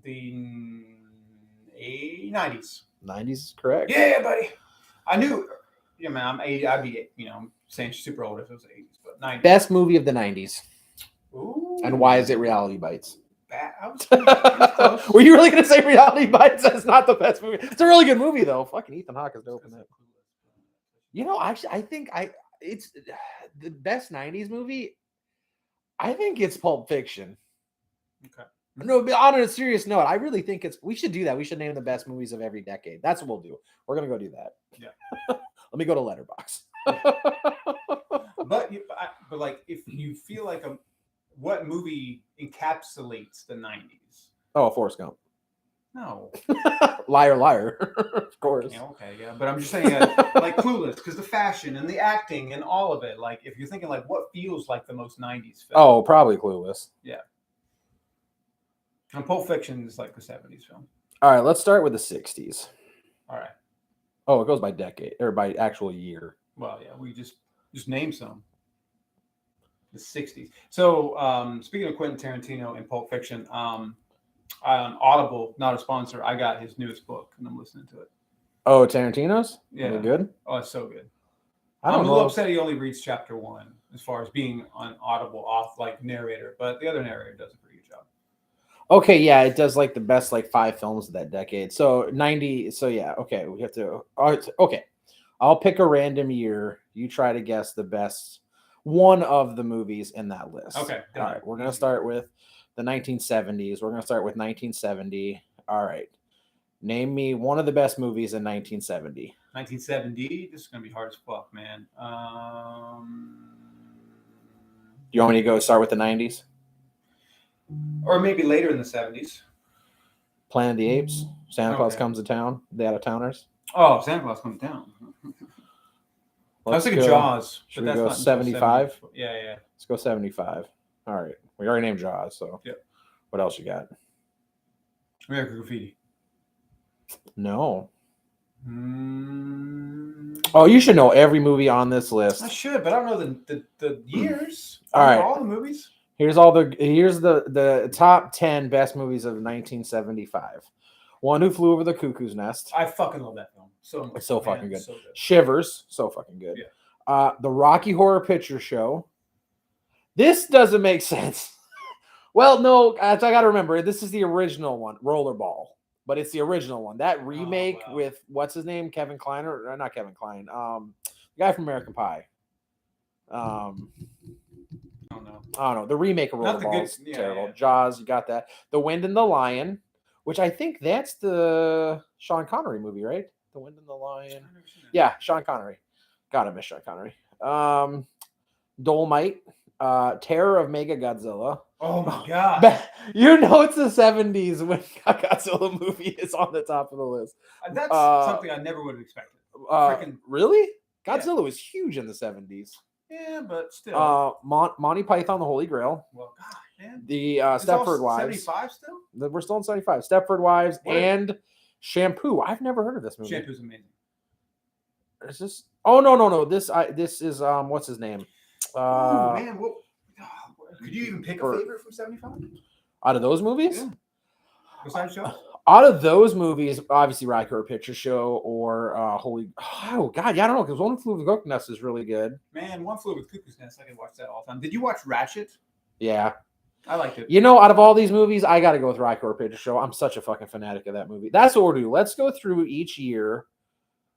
The 90s. 90s is correct. Yeah, buddy. I knew. Yeah, man. I'm 80. I'd be, saying she's super old if it was the 80s, but 90s. Best movie of the 90s. Ooh. And why is it Reality Bites? I was close. Were you really going to say Reality Bites? That's not the best movie. It's a really good movie, though. Fucking Ethan Hawke is dope in that. Actually, I think it's the best 90s movie. I think it's Pulp Fiction. Okay. No, but on a serious note, I really think we should do that. We should name the best movies of every decade. That's what we'll do. We're going to go do that. Yeah. Let me go to Letterboxd. But like, if you feel like what movie encapsulates the 90s? Oh, Forrest Gump. No. Liar, liar. Of course. Yeah, okay, yeah, but I'm just saying, like Clueless, because the fashion and the acting and all of it. Like, if you're thinking like what feels like the most '90s film. Oh, probably Clueless. Yeah. And Pulp Fiction is like the '70s film. All right, let's start with the 60s. All right. Oh, it goes by decade or by actual year. Well, yeah, we just name some. The '60s. So, speaking of Quentin Tarantino and Pulp Fiction, on Audible, not a sponsor, I got his newest book and I'm listening to it. Oh, Tarantino's? Yeah. Is it good? Oh, it's so good. I'm a little upset he only reads chapter 1 as far as being on Audible off like narrator, but the other narrator does a pretty good job. Okay, yeah, it does like the best like 5 films of that decade. So 90. So yeah, okay, we have to. Okay, I'll pick a random year. You try to guess the best one of the movies in that list. Okay. All right, we're gonna start with the 1970s. We're gonna start with 1970. All right, name me one of the best movies in 1970. 1970. This is gonna be hard as fuck, man. You want me to go start with the 90s? Or maybe later in the '70s. Planet of the Apes. Santa Claus Okay. Comes to Town. The Out of Towners. Oh, Santa Claus Comes Down. I was thinking go- Jaws. Should but we that's go not until 75? 70. Yeah. Let's go 75. All right. We already named Jaws, so Yep. What else you got? American Graffiti. No. Mm, Oh, you should know every movie on this list. I should, but I don't know the years. All I don't know right. all the movies. Here's the top 10 best movies of 1975. One Who Flew Over the Cuckoo's Nest. I fucking love that film so much. It's so Man, fucking good. So good. Shivers, so fucking good. Yeah. The Rocky Horror Picture Show. This doesn't make sense. Well, no, I got to remember, this is the original one, Rollerball, but it's the original one. That remake with, what's his name, Kevin Kline, or not Kevin Kline, the guy from American Pie. I don't know. The remake of Not the Rollerball good- is yeah, terrible. yeah. Jaws, you got that. The Wind and the Lion, which I think that's the Sean Connery movie, right? The Wind and the Lion. Yeah, Sean Connery. Gotta miss Sean Connery. Dolomite, Terror of Mega Godzilla. Oh my god. You know it's the 70s when a Godzilla movie is on the top of the list. That's something I never would have expected. Freaking Really? Yeah. Godzilla was huge in the 70s. yeah, but still. Monty Python, The Holy Grail. Well, god, man. The It's all Stepford Wives. 75 still? We're still in 75. Stepford Wives What? and Shampoo. I've never heard of this movie. Shampoo's amazing. Is this? Oh no. This is what's his name? Oh man, could you even pick a for- favorite from 75? Out of those movies? Yeah. Besides Jaws? Out of those movies, obviously Rocky Horror Picture Show or Holy. Oh God, yeah, I don't know because One Flew Over the Cuckoo's Nest is really good. Man, One Flew Over the Cuckoo's Nest. I can watch that all the time. Did you watch Ratchet? Yeah. I liked it. You know, out of all these movies, I got to go with Rocky Horror Picture Show. I'm such a fucking fanatic of that movie. That's what we'll do. Let's go through each year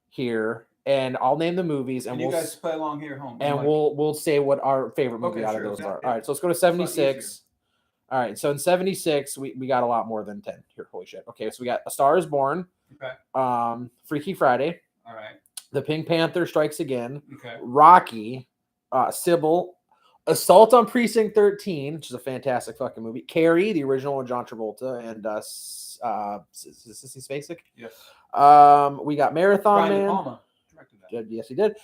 here, and I'll name the movies, and And we'll you guys play along here at home. and we'll say what our favorite movie Okay, out of sure, those yeah, are. yeah. All right, so let's go to 76. All right, so in 76, we got a lot more than 10 here. Holy shit. Okay, so we got A Star is Born, Okay. Freaky Friday, All right. The Pink Panther Strikes Again, Okay. Rocky, Sybil, Assault on Precinct 13, which is a fantastic fucking movie. Carrie, the original with John Travolta and Sissy Spacek. Yes. We got Marathon Brian De Man. Palma directed that. Yes, he did.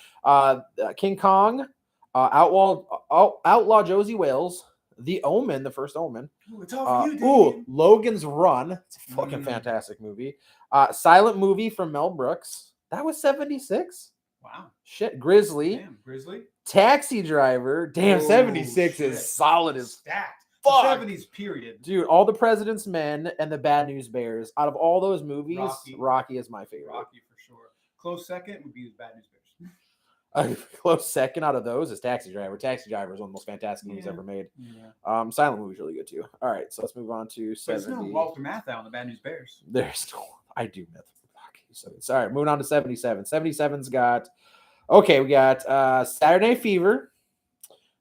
King Kong, Outlaw Josie Wales, The Omen, the first Omen. Ooh, it's all for you, dude. Logan's Run. It's a fucking fantastic movie. Silent Movie from Mel Brooks. That was 76. Wow. Shit. Grizzly. Damn, Grizzly. Taxi Driver. Damn, Oh, 76 shit. is solid as Stacked. fuck. The 70s period. dude. All the President's Men and the Bad News Bears. Out of all those movies, Rocky is my favorite. Rocky for sure. Close second would be the Bad News Bears. A close second out of those is Taxi Driver. Taxi Driver is one of the most fantastic movies ever made. Silent Movie's really good too. All right, so let's move on to But 70. it's no Walter Matthau on the Bad News Bears. There's no, I do myth. So it's all right. Moving on to 77. 77's got, okay, we got Saturday Night Fever,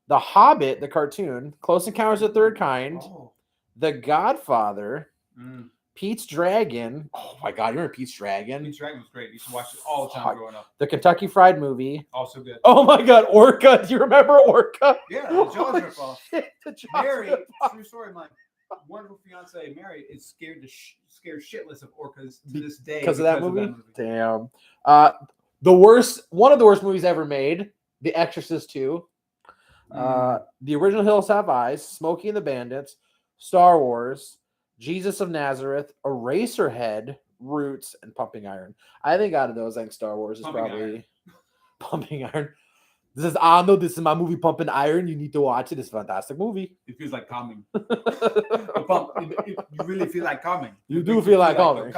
The Hobbit, the cartoon, Close Encounters of the Third Kind, Oh. The Godfather, Mm. Pete's Dragon. Oh my God, you remember Pete's Dragon? Pete's Dragon was great. You used to watch it all the time Fuck. growing up. The Kentucky Fried Movie. Also good. Oh my God, Orca. Do you remember Orca? Yeah, the Jaws Holy ripoff. shit, the Jaws Mary, ripoff. true story, Mike. wonderful fiance Mary is scared shitless of orcas to this day because of that movie. Damn. One of the worst movies ever made, The Exorcist 2. The original Hills Have Eyes, Smokey and the Bandits, Star Wars, Jesus of Nazareth, Eraserhead, Roots, and Pumping Iron. I think out of those, I think Star Wars is probably Pumping Iron. This is Arnold. This is my movie, Pumping Iron. You need to watch it. It's a fantastic movie. It feels like coming. You really feel like coming. You do feel like coming.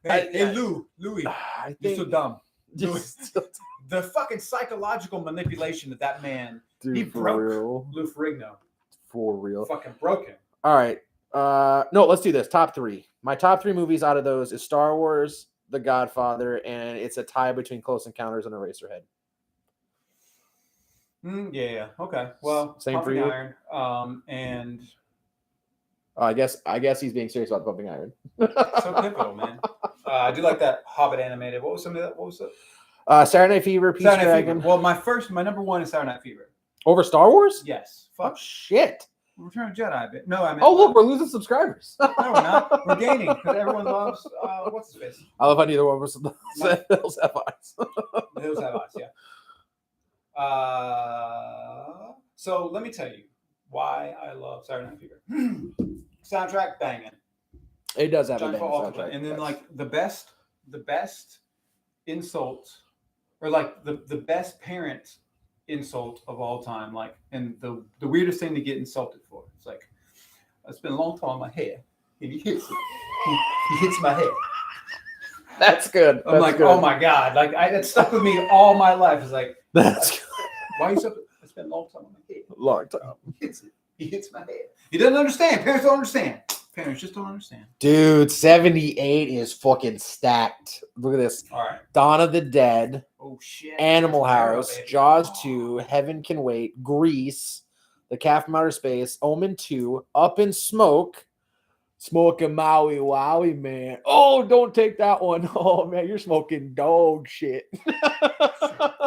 Hey, Louis, you're so dumb. The fucking psychological manipulation that man, dude, he broke Lou Ferrigno. For real. Fucking broke him. All right. No, let's do this. Top 3. My top 3 movies out of those is Star Wars, The Godfather, and it's a tie between Close Encounters and Eraserhead. Yeah. Okay. Well, same for you. Iron, and I guess he's being serious about Pumping Iron. So typical, man. I do like that Hobbit animated. What was some of that? What was it? Saturday Night Fever, Pete's Dragon. Well, my number 1 is Saturday Night Fever. Over Star Wars? Yes. Fuck. Oh, shit. Return of Jedi. But no, I mean. Oh, look, we're losing subscribers. No, we're not. We're gaining because everyone loves what's his face. I love how neither one was the Hills Have Eyes. The Hills Have Eyes, yeah. So let me tell you why I love Saturday Night Fever. Soundtrack banging. It does have a banging soundtrack. And then like the best insult, or like the best parent insult of all time, like, and the weirdest thing to get insulted for. It's like, I spent a long time on my hair and he hits it. He hits my hair. That's good. I'm like, good. Oh my God. Like that stuck with me all my life. It's like, that's good. Why are you so? I spent a long time on my hair. Long time. He hits my head. He doesn't understand. Parents don't understand. Parents just don't understand. Dude, 78 is fucking stacked. Look at this. All right. Dawn of the Dead. Oh shit. Animal House. Jaws 2. Heaven Can Wait. Grease. The Cat from Outer Space. Omen 2. Up in Smoke. Smoking Maui Wowie, man. Oh, don't take that one. Oh, man, you're smoking dog shit.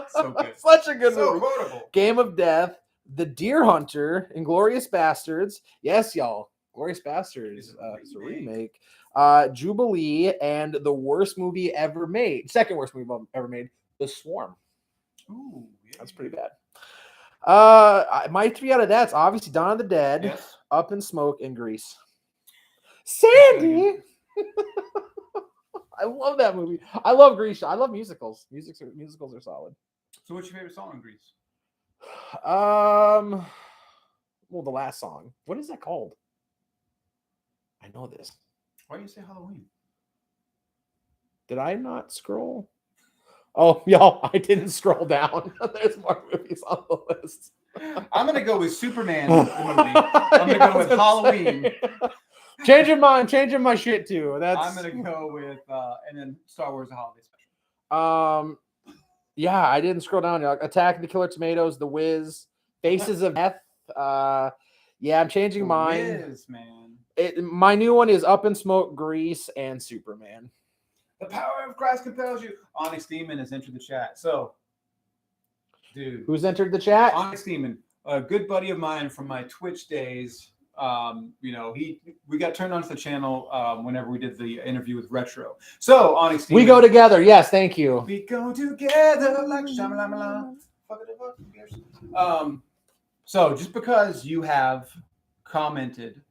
So good. Such a good so movie. Quotable. Game of Death. The Deer Hunter. Inglourious Bastards. Yes, y'all. Glorious Bastards. It's a remake. Jubilee. And the worst movie ever made. Second worst movie ever made. The Swarm. Ooh. Yeah, that's pretty bad. My 3 out of that's obviously Dawn of the Dead. Yes. Up in Smoke, and Grease. Sandy. I love that movie. I love Grease. I love musicals. Musicals are solid. So, what's your favorite song in Grease? Well, the last song. What is that called? I know this. Why do you say Halloween? Did I not scroll? Oh, y'all, I didn't scroll down. There's more movies on the list. I'm gonna go with Superman. The movie. I'm gonna go with Halloween. Changing my shit too. I'm gonna go with and then Star Wars: The Holiday Special. Yeah, I didn't scroll down. Attack of the Killer Tomatoes, The Wiz, Faces of Death. Yeah, I'm changing mine. Wiz, man. My new one is Up in Smoke, Grease, and Superman. The power of Christ compels you. Onyx Demon has entered the chat. So, dude, who's entered the chat? Onyx Demon, a good buddy of mine from my Twitch days. We got turned onto the channel whenever we did the interview with Retro. So Onyx Demon, we go together. Yes, thank you. We go together like Shamalamala. So just because you have commented,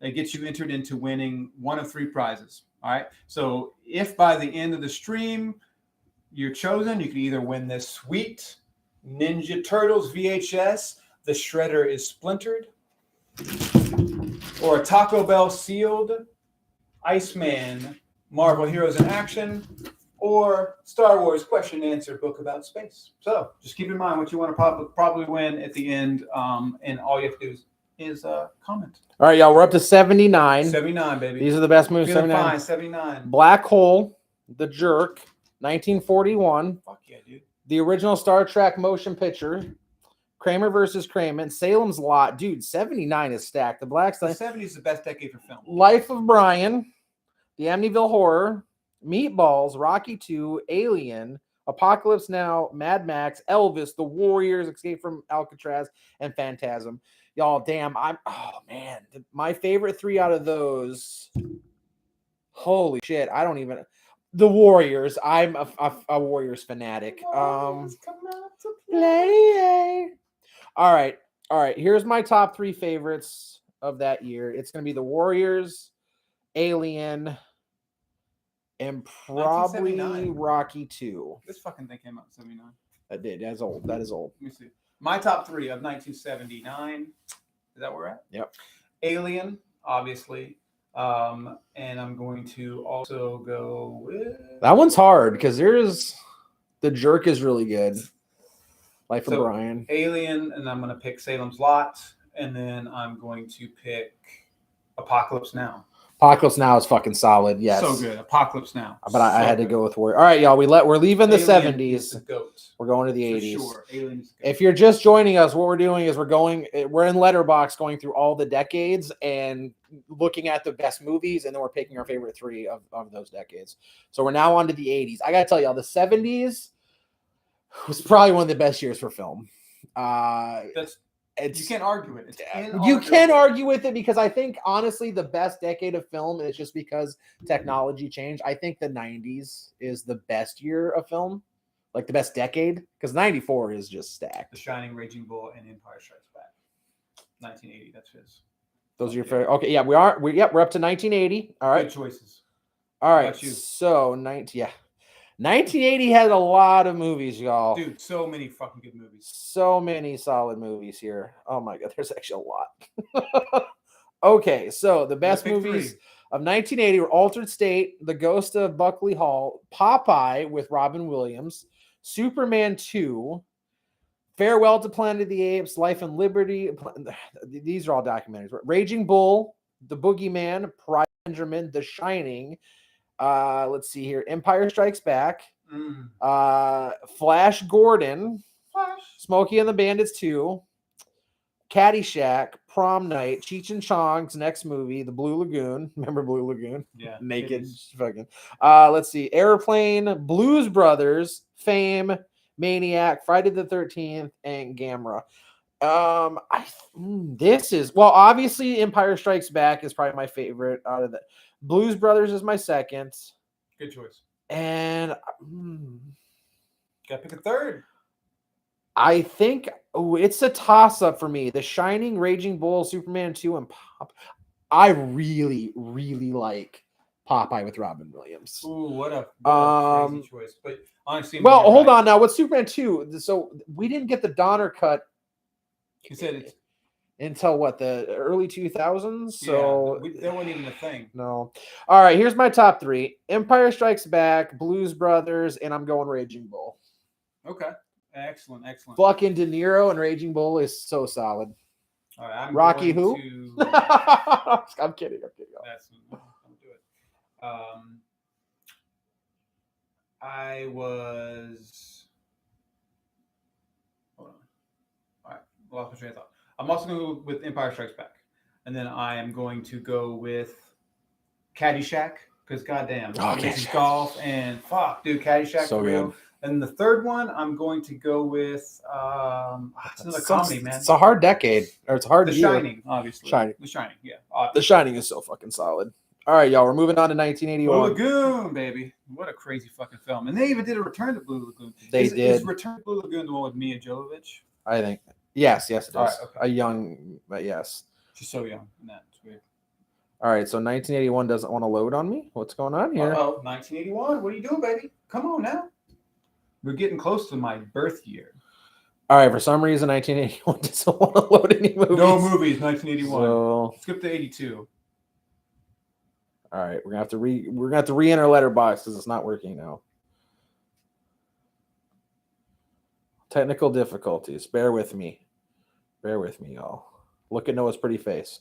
that gets you entered into winning one of 3 prizes. All right. So if by the end of the stream you're chosen, you can either win this sweet Ninja Turtles VHS, The Shredder is Splintered, or a Taco Bell sealed Iceman Marvel Heroes in Action, or Star Wars Question and Answer book about space. So just keep in mind what you want to probably win at the end, and all you have to do is comment. All right, y'all, we're up to 79. 79, baby. These are the best movies. 79. Fine, 79. Black Hole, The Jerk, 1941. Fuck yeah, dude. The original Star Trek motion picture, Kramer versus Kramer, Salem's Lot. Dude, 79 is stacked. The Black The 70s is the best decade for film. Life of Brian, The Amityville Horror, Meatballs, Rocky 2, Alien, Apocalypse Now, Mad Max, Elvis, The Warriors, Escape from Alcatraz, and Phantasm. y'all. Damn, my favorite 3 out of those. Holy shit, I don't even. The Warriors. I'm a Warriors fanatic. Play. All right. Here's my top 3 favorites of that year. It's gonna be the Warriors, Alien, and probably 1979. Rocky 2. This fucking thing came out in 79. That did. That's old. That is old. Let me see. My top 3 of 1979. Is that where we're at? Yep. Alien, obviously. And I'm going to also go with That one's hard because The Jerk is really good. Life of Brian. Alien, and I'm going to pick Salem's Lot, and then I'm going to pick Apocalypse Now. Apocalypse Now is fucking solid. Yes. So good. Apocalypse Now. But I had to go with Warrior. All right, y'all. We're leaving the Alien 70s. is the GOAT. We're going to the For 80s. sure. Alien is the GOAT. If you're just joining us, what we're doing is we're in Letterboxd going through all the decades and looking at the best movies, and then we're picking our favorite 3 of those decades. So we're now on to the 80s. I got to tell y'all, the 70s was probably one of the best years for film. You can't argue it. You can argue with it because I think, honestly, the best decade of film is just because technology changed. I think the 90s is the best year of film, like the best decade, because 94 is just stacked. The Shining, Raging Bull, and Empire Strikes Back. 1980, that's his. Those are your favorite. Okay, yeah, we're up to 1980. All right. Good choices. All right. So 1980 had a lot of movies, y'all. Dude, so many fucking good movies. So many solid movies here. Oh my god, there's actually a lot. Okay, so the best movies of 1980 were Altered State, The Ghost of Buckley Hall, Popeye with Robin Williams, Superman 2, Farewell to Planet of the Apes, Life and Liberty. These are all documentaries. Raging Bull, The Boogeyman, Pride Benjamin, The Shining. Let's see here. Empire Strikes Back. Flash Gordon. Smokey and the Bandits 2. Caddyshack. Prom Night. Cheech and Chong's next movie, The Blue Lagoon. Remember Blue Lagoon? Yeah. Naked. Fucking. Let's see. Airplane. Blues Brothers. Fame. Maniac. Friday the 13th. And Gamera. Obviously Empire Strikes Back is probably my favorite out of the Blues Brothers is my second. Good choice. And gotta pick a third. I think it's a toss-up for me. The Shining, Raging Bull, Superman 2, and Pop. I really, really like Popeye with Robin Williams. Ooh, what a crazy choice. But honestly, hold on now. What's Superman 2? So we didn't get the Donner cut. You said it's until what, the early 2000s? So that wasn't even a thing. No. All right, here's my top 3. Empire Strikes Back, Blues Brothers, and I'm going Raging Bull. Okay. Excellent. Fucking De Niro and Raging Bull is so solid. All right, Rocky who? I'm kidding. Don't do it. I was... Hold on. All right. Lost my train of thought. I'm also going to go with Empire Strikes Back. And then I am going to go with Caddyshack. Because goddamn, this is golf. And fuck, dude, Caddyshack so for real. Good. And the third one, I'm going to go with... it's another comedy, man. It's a hard decade. Or it's a hard The year. Shining, obviously. The Shining, yeah. Obviously. The Shining is so fucking solid. All right, y'all. We're moving on to 1981. Blue Lagoon, baby. What a crazy fucking film. And they even did a Return to Blue Lagoon. They did. Is Return to Blue Lagoon the one with Mia Jovovich? I think. Yes, it is. Right, okay. A young, but yes. She's so young in that. It's weird. All right, so 1981 doesn't want to load on me. What's going on here? 1981. What are you doing, baby? Come on now. We're getting close to my birth year. All right, for some reason, 1981 doesn't want to load any movies. No movies, 1981. So, skip to 82. All right, we're gonna have to re-enter Letterboxd because it's not working now. Technical difficulties. Bear with me, y'all. Look at Noah's pretty face.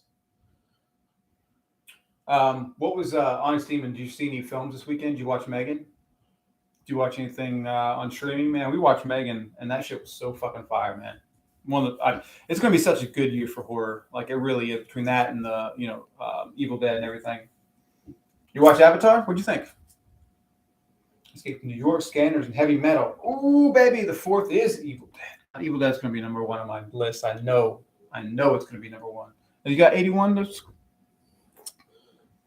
What was Honest Demon? Did you see any films this weekend? Did you watch Megan? Did you watch anything on streaming? Man, we watched Megan, and that shit was so fucking fire, man. It's gonna be such a good year for horror. Like it really is. Between that and the Evil Dead and everything. You watch Avatar? What'd you think? Escape from New York, Scanners, and Heavy Metal. Ooh, baby, the fourth is Evil Dead. Evil Dead's gonna be number one on my list. I know I know it's going to be number one. And you got 81.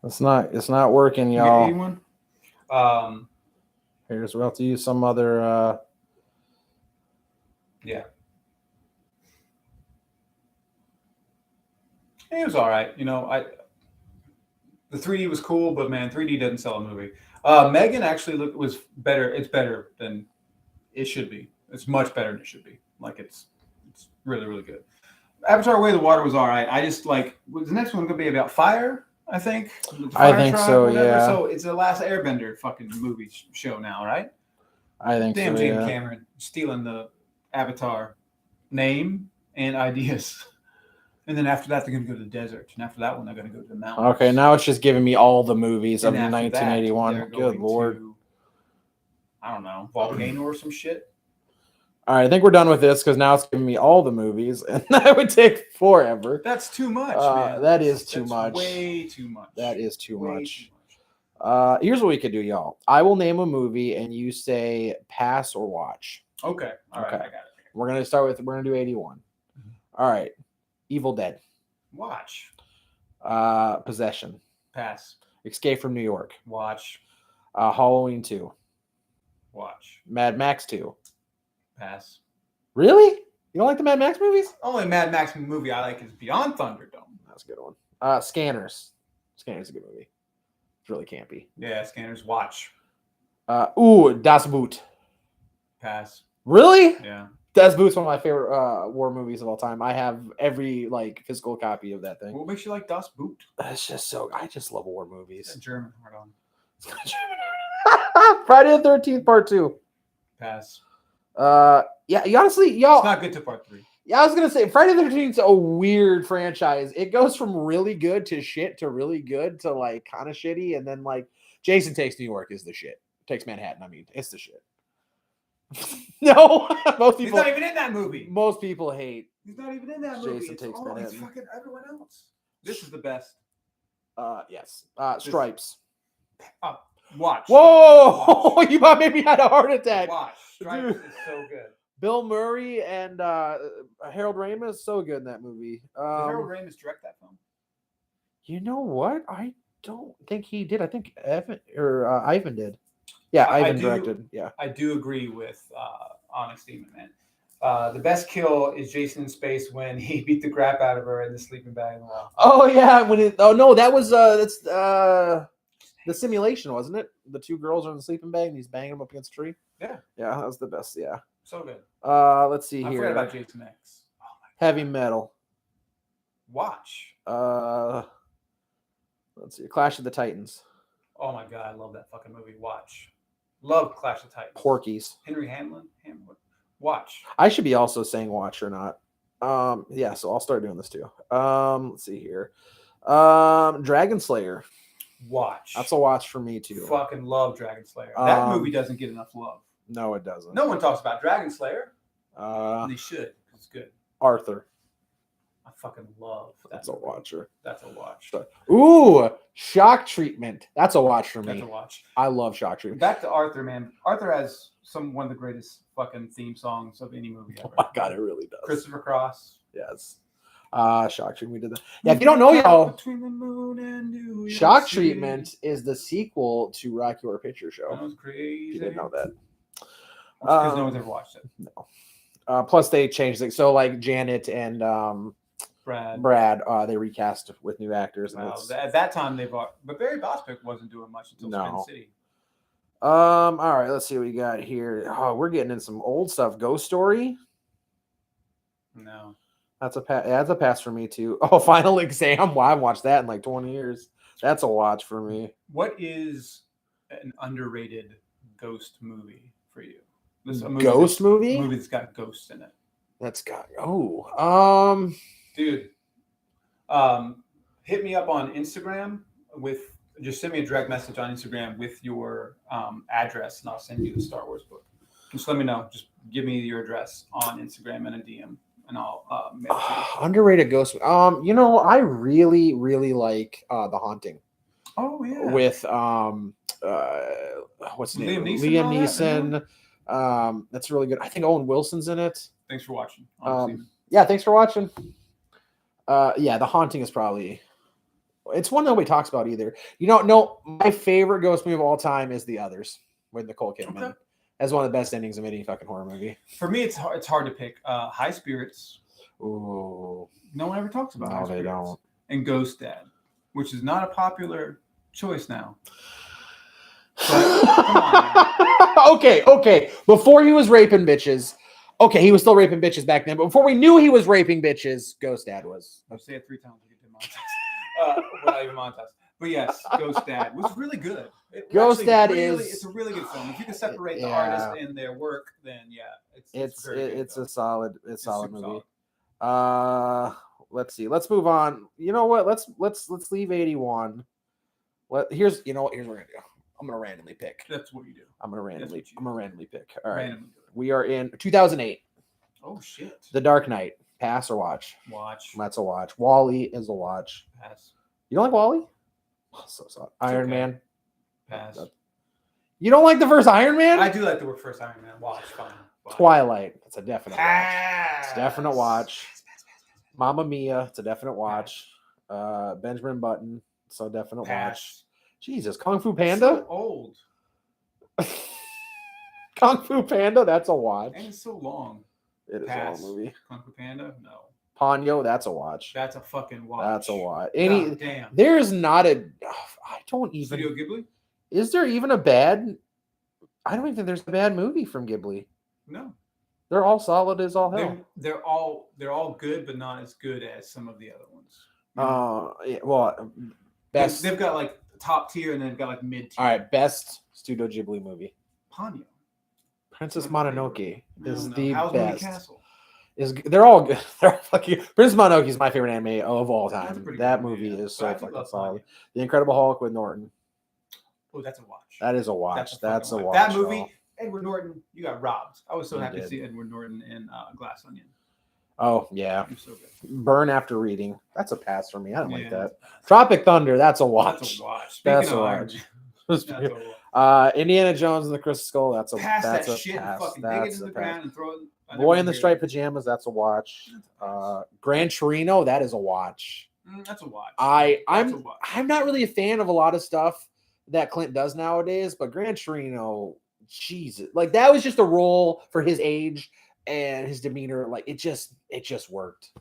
It's not working, You got y'all. 81. Here's we'll have to use some other. Yeah. It was all right. You know, the 3D was cool, but man, 3D doesn't sell a movie. Megan actually was better. It's better than it should be. It's much better than it should be. Like it's really, really good. Avatar: Way of the Water was all right. I just was the next one going to be about fire? I think. I think so. Yeah. So it's the last Airbender fucking movie show now, right? I think Damn, so. James Yeah. Cameron stealing the Avatar name and ideas. And then after that, they're going to go to the desert. And after that one, they're going to go to the mountains. Okay, now it's just giving me all the movies of And after that, 1981. they're Good going lord. to, I don't know, volcano or some shit. All right, I think we're done with this because now it's giving me all the movies, and that would take forever. That's too much, man. That is too That's much. Way too much. That is too Way much. too much. Here's what we could do, y'all. I will name a movie, and you say pass or watch. Okay. All right. Okay. I got it. We're gonna do 81. All right, Evil Dead, Watch. Possession, Pass. Escape from New York, Watch. Halloween 2, Watch. Mad Max 2. Pass. Really? You don't like the Mad Max movies? Only Mad Max movie I like is Beyond Thunderdome. That's a good one. Scanners. Scanners is a good movie. It's really campy. Yeah, Scanners. Watch. Das Boot. Pass. Really? Yeah. Das Boot's one of my favorite war movies of all time. I have every physical copy of that thing. What makes you like Das Boot? It's just so I just love war movies. It's German. Hold on. Friday the 13th Part 2. Pass. Yeah, honestly, y'all. It's not good to Part 3. Yeah, I was gonna say Friday the 13th is a weird franchise. It goes from really good to shit to really good to kind of shitty, and then Jason Takes New York is the shit. Takes Manhattan. I mean, it's the shit. No, most He's people. not even in that movie. Most people hate. He's not even in that movie. Jason Takes It's Manhattan. fucking everyone else. This is the best. Yes. Stripes. Watch. Whoa! Watch. You about made me had a heart attack. Watch. Stripes is so good. Bill Murray and Harold Ramis so good in that movie. Did Harold Ramis direct that film? You know what? I don't think he did. I think Ivan did. Yeah, Ivan directed. Yeah, I do agree with Onyx Demon, man. The best kill is Jason in space when he beat the crap out of her in the sleeping bag in the wall. Oh yeah, no, that was that's the simulation, wasn't it? The two girls are in the sleeping bag and he's banging them up against a tree. Yeah, that was the best. Yeah, so good. Let's see I here. forgot about Jason X. Oh my Heavy Metal. Watch. Let's see. Clash of the Titans. Oh my god, I love that fucking movie. Watch. Love Clash of Titans. Porky's. Henry Hamlin. Watch. I should be also saying watch or not. Yeah, so I'll start doing this too. Let's see here. Dragon Slayer. Watch. That's a watch for me too. Fucking love Dragon Slayer. That movie doesn't get enough love. No, it doesn't. No one talks about Dragon Slayer. And they should. It's good. Arthur. I fucking love that. That's a watcher. That's a watch. Ooh, Shock Treatment. That's a watch for me. That's a watch. I love Shock Treatment. Back to Arthur, man. Arthur has one of the greatest fucking theme songs of any movie ever. Oh my god, it really does. Christopher Cross. Yes. Shock Treatment. We did that. Yeah, if you don't know, y'all, Between the moon and New York Shock City. Treatment is the sequel to Rocky Horror Picture Show. That was crazy. You didn't know that. Because no one's ever watched it. No. Plus, they changed it. So, Janet and Brad, they recast with new actors. Wow. At that time, but Barry Bostwick wasn't doing much until Spin City. All right, let's see what we got here. Oh, we're getting in some old stuff. Ghost Story. No. That's a pass for me too. Oh, Final Exam. Well, I haven't watched that in 20 years. That's a watch for me. What is an underrated ghost movie for you? Ghost movie? A movie that's got ghosts in it. Dude, hit me up on Instagram just send me a direct message on Instagram with your address and I'll send you the Star Wars book. Just let me know. Just give me your address on Instagram and a DM and I'll mail it to you. Underrated ghost. I really, really like The Haunting. Oh yeah. With what's his name? Liam Neeson. That's really good. I think Owen Wilson's in it. Thanks for watching. Yeah, thanks for watching. Yeah, The Haunting is probably. It's one nobody talks about either. You know, no, my favorite ghost movie of all time is The Others with Nicole Kidman. Okay. That's one of the best endings of any fucking horror movie. For me, it's hard to pick. High Spirits. Ooh, No one ever talks about no, High they Spirits. don't. And Ghost Dad, which is not a popular choice now. But, come on. Okay. Before he was raping bitches, okay, he was still raping bitches back then. But before we knew he was raping bitches, Ghost Dad was. I'll say it 3 times. We get demonetized. We're not even monetized. But yes, Ghost Dad was really good. Ghost Dad it's a really good film. If you can separate the artist and their work, then yeah, it's a solid super movie. Let's see. Let's move on. You know what? Let's leave 81. Here's what we're gonna do. I'm gonna randomly pick. That's what you do. I'm gonna randomly pick. All right. Randomly. We are in 2008. Oh shit. The Dark Knight. Pass or watch? Watch. That's a watch. Wall-E is a watch. Pass. You don't like Wall-E? Oh, so sorry. Iron Man. Pass. You don't like the first Iron Man? I do like the first Iron Man. Watch. Fine. Watch. Twilight. It's a definite Pass. watch. It's a definite watch. Mamma Mia. It's a definite watch. Benjamin Button. So definite watch. Jesus, Kung Fu Panda? So old. Kung Fu Panda, that's a watch. And it's so long. It is a long movie. Kung Fu Panda? No. Ponyo, that's a watch. That's a fucking watch. That's a watch. Damn. There's not a. I don't even. Studio Ghibli? Is there even a bad? I don't even think there's a bad movie from Ghibli. No. They're all solid as all hell. They're all good, but not as good as some of the other ones. Yeah, well, best. They've got like top tier, and then they've got like mid tier. All right, best Studio Ghibli movie. Ponyo. Princess Mononoke is the How's Movie best. Castle? They're all good. They're all fucking. Princess Mononoke is my favorite anime of all That's a time. pretty That good movie movie, is but I so do fucking love solid. Ponyo. The Incredible Hulk with Norton. Oh, that's a watch. That is a watch. That's a watch. That movie, y'all. Edward Norton, you got robbed. I was so You happy to did. see Edward Norton in Glass Onion. Oh yeah. He was so good. Burn After Reading. That's a pass for me. I don't like Yeah. that. Tropic Thunder. That's a watch. That's a watch. That's Speaking a of Iron watch. Man, that's a watch. Indiana Jones and the Crystal Skull. That's a Pass that's that a shit and pass. fucking dig it That's into a the pass. ground and throw it. I never Boy in the hear Striped it. Pajamas. That's a watch. That's a watch. Gran Torino. That is a watch. That's a watch. I'm That's a watch. I'm not really a fan of a lot of stuff that Clint does nowadays, but Gran Torino, Jesus, like that was just a role for his age and his demeanor. Like it just worked.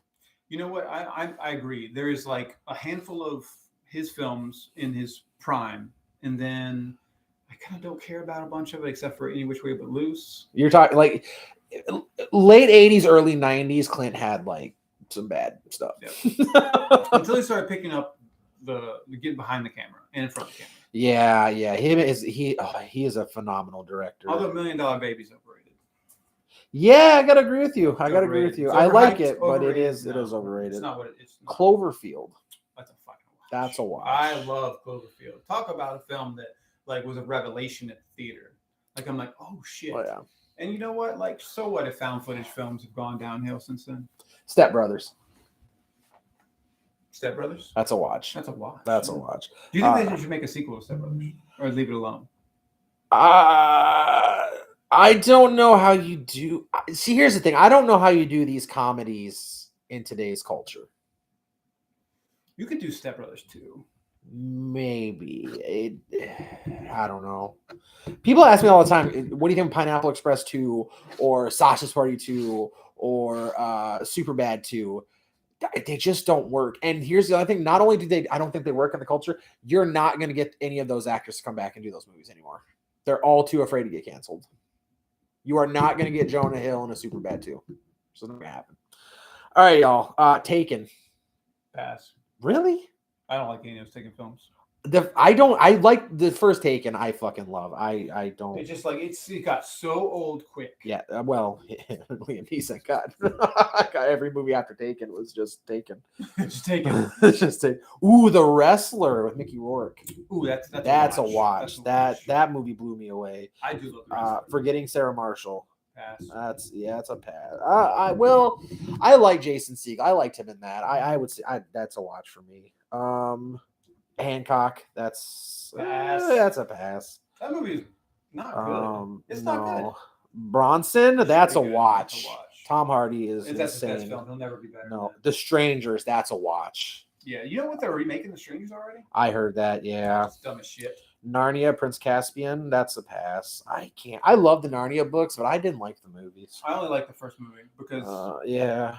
You know what? I agree. There is like a handful of his films in his prime, and then I kind of don't care about a bunch of it except for Any Which Way But Loose. You're talking like late 80s, early 90s. Clint had like some bad stuff. Until he started picking up the getting behind the camera and in front of the camera. Yeah. He is a phenomenal director. Although $1 Million Baby's overrated. Yeah, I gotta agree with you. It's overrated. It's I like overhyped, it, but it overrated. is No, overrated. It's not what it is. Cloverfield. That's a fucking watch. That's a watch. I love Cloverfield. Talk about a film that like was a revelation at the theater. Like I'm like, oh shit. Oh, yeah. And you know what? Like, so what if found footage films have gone downhill since then? Step Brothers. Step Brothers? That's a watch. That's a watch. That's a watch. Do you think they should make a sequel to Step Brothers? Or leave it alone? I don't know how you do. See, here's the thing. I don't know how you do these comedies in today's culture. You could do Step Brothers too. Maybe. I don't know. People ask me all the time, what do you think of Pineapple Express 2 or Sausage Party 2 or Superbad 2? They just don't work. And here's the other thing. Not only do I don't think they work in the culture, you're not going to get any of those actors to come back and do those movies anymore. They're all too afraid to get canceled. You are not going to get Jonah Hill in a Superbad 2. So it's not going to happen. All right, y'all. Taken. Pass. Really? I don't like any of those Taken films. I like the first Taken. I fucking love. I don't. It's just like it got so old quick. Yeah, well, Liam Neeson, God, every movie after Taken was just Taken. Just Taken. It's just Taken. Ooh, The Wrestler with Mickey Rourke. Ooh, that's a watch. That movie blew me away. I do love The Wrestler. Forgetting Sarah Marshall. Pass. It's a pass. I like Jason Segel. I liked him in that. I would say that's a watch for me. Hancock. That's a pass. That movie is not good. It's not good. Bronson. That's a watch. Tom Hardy is That's his best insane. film. He'll never be better. No, The Strangers, that's a watch. Yeah, you know what they're remaking The Strangers already? I heard that. Yeah. It's dumb as shit. Narnia, Prince Caspian, that's a pass. I love the Narnia books, but I didn't like the movies. I only like the first movie because yeah.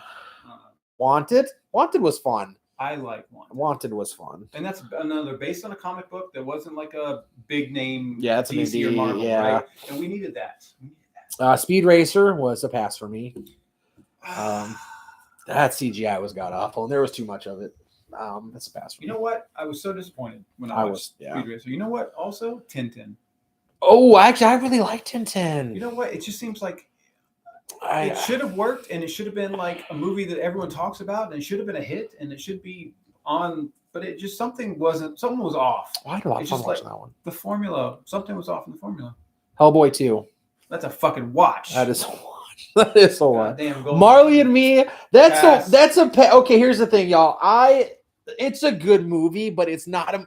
Wanted was fun. I like Wanted. Wanted was fun. And that's another based on a comic book that wasn't like a big name it's DC or Marvel, right? And we needed that. Speed Racer was a pass for me. That CGI was god awful, and there was too much of it. That's a pass for me. You know what? I was so disappointed when I watched Speed Racer. You know what? Also, Tintin. Oh, actually, I really like Tintin. You know what? It just seems like it should have worked, and it should have been like a movie that everyone talks about, and it should have been a hit, and it should be on. But it just something was off. Why do I fun watching that one? The formula, something was off in the formula. Hellboy 2. That's a fucking watch. That is a watch. That is a watch. Damn Marley and Me. That's a okay. Here's the thing, y'all. It's a good movie, but it's not a.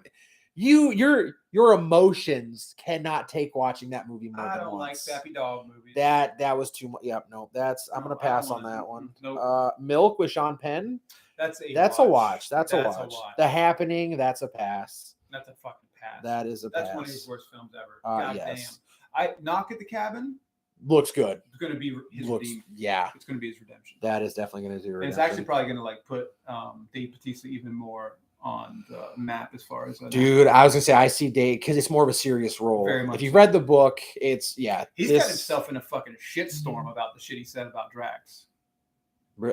Your emotions cannot take watching that movie more I than don't once. like Sappy Dog movies. That was too much. Yep, no. I'm gonna pass on that one. Nope. Milk with Sean Penn. That's a watch. That's a watch. The Happening. That's a pass. That's a fucking pass. That is a pass. That's one of his worst films ever. God yes. damn. Knock at the Cabin. Looks good. It's going to be his redemption. Yeah. It's going to be his redemption. That is definitely going to do redemption. And it's actually probably going to like put Dave Bautista even more on the map as far as dude. I was gonna say I see Dave because it's more of a serious role. Very much if you've read the book, it's He's got himself in a fucking shitstorm about the shit he said about Drax.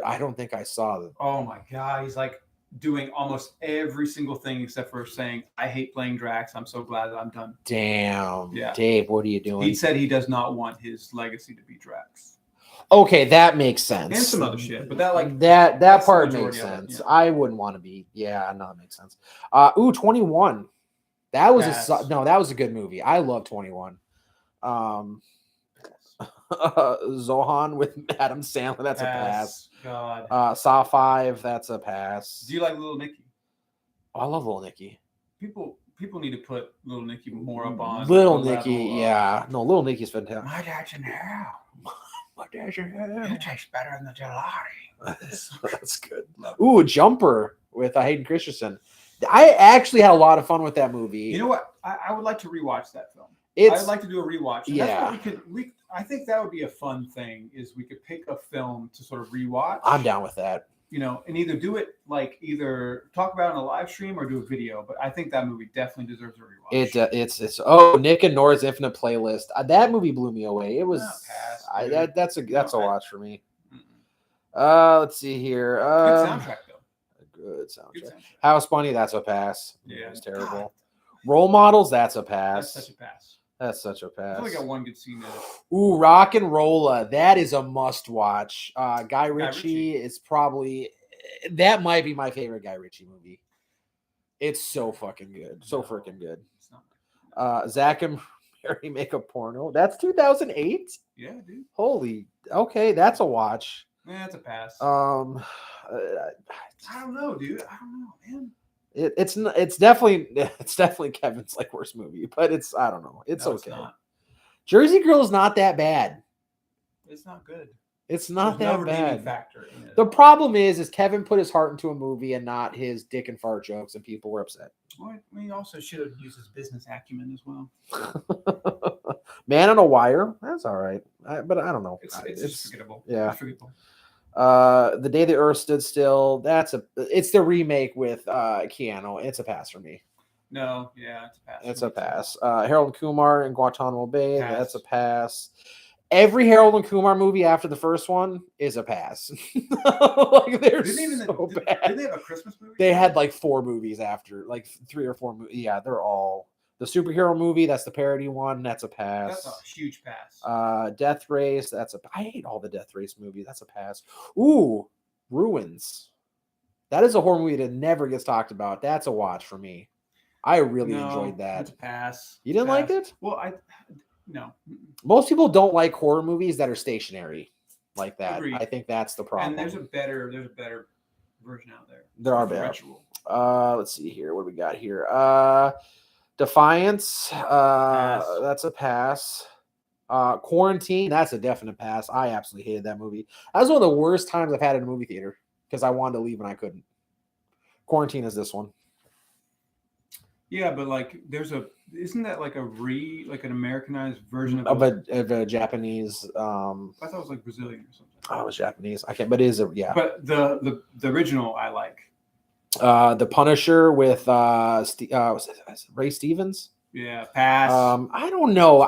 I don't think I saw that. Oh my god, he's like doing almost every single thing except for saying, "I hate playing Drax. I'm so glad that I'm done." Damn. Yeah. Dave, what are you doing? He said he does not want his legacy to be Drax. Okay, that makes sense. And some other shit, but that like that part makes sense. Yeah. I wouldn't want to be. Yeah, no, that makes sense. 21. That was that was a good movie. I love 21. Zohan with Adam Sandler. That's a pass. God. Saw 5. That's a pass. Do you like Little Nicky? Oh, I love Little Nicky. People need to put Little Nicky more up on Little Nicky. Yeah, no, Little Nicky's fantastic. My dad's in hell. My dad's in hell. It tastes better than the gelati. That's good. Ooh, Jumper with Hayden Christensen. I actually had a lot of fun with that movie. You know what? I would like to rewatch that film. I'd like to do a rewatch. And yeah. That's what I think that would be a fun thing is we could pick a film to sort of rewatch. I'm down with that. You know, and either talk about it on a live stream or do a video. But I think that movie definitely deserves a rewatch. It's Nick and Nora's Infinite Playlist. That movie blew me away. It was that's a watch for me. Let's see here. Good soundtrack though. Good soundtrack. House Bunny, that's a pass. Yeah, it's terrible. God. Role Models, that's a pass. That's such a pass. That's such a pass. I only got one good scene there. Ooh, Rock and Rolla. That is a must watch. Guy Ritchie is probably that might be my favorite Guy Ritchie movie. It's so fucking good. So freaking good. Zach and Mary Make a Porno. That's 2008? Yeah, dude. Holy. Okay, that's a watch. Yeah, that's a pass. I don't know, dude. I don't know, man. It's definitely Kevin's like worst movie, but I don't know. It's okay. Jersey Girl is not that bad. It's not good. It's not that bad. Factor in it. The problem is Kevin put his heart into a movie and not his dick and fart jokes, and people were upset. Well, he also should have used his business acumen as well. Man on a Wire. That's all right, but I don't know. It's forgettable. Yeah. It's forgettable. The Day the Earth Stood Still. It's the remake with Keanu. It's a pass for me. No, yeah, it's a pass. It's a pass. Harold and Kumar in Guantanamo Bay. Pass. That's a pass. Every Harold and Kumar movie after the first one is a pass. Like they're so bad. Did they have a Christmas movie? They had like 4 movies after, like 3 or 4 movies. Yeah, they're all the superhero movie. That's the parody one. That's a pass. That's a huge pass. Death Race. I hate all the Death Race movies. That's a pass. Ooh, Ruins. That is a horror movie that never gets talked about. That's a watch for me. I really enjoyed that. That's a pass. You didn't like it? Well, no. Most people don't like horror movies that are stationary like that. Agreed. I think that's the problem. And there's a better version out there. There are better. Let's see here. What do we got here? Defiance. That's a pass. Quarantine, that's a definite pass. I absolutely hated that movie. That was one of the worst times I've had in a movie theater because I wanted to leave and I couldn't. Quarantine is this one. Yeah, but like, isn't that like an Americanized version of a Japanese? I thought it was like Brazilian or something. Oh, it was Japanese. I can't, but it is yeah. But the original I like. The Punisher with was it Ray Stevens. Yeah, pass. I don't know.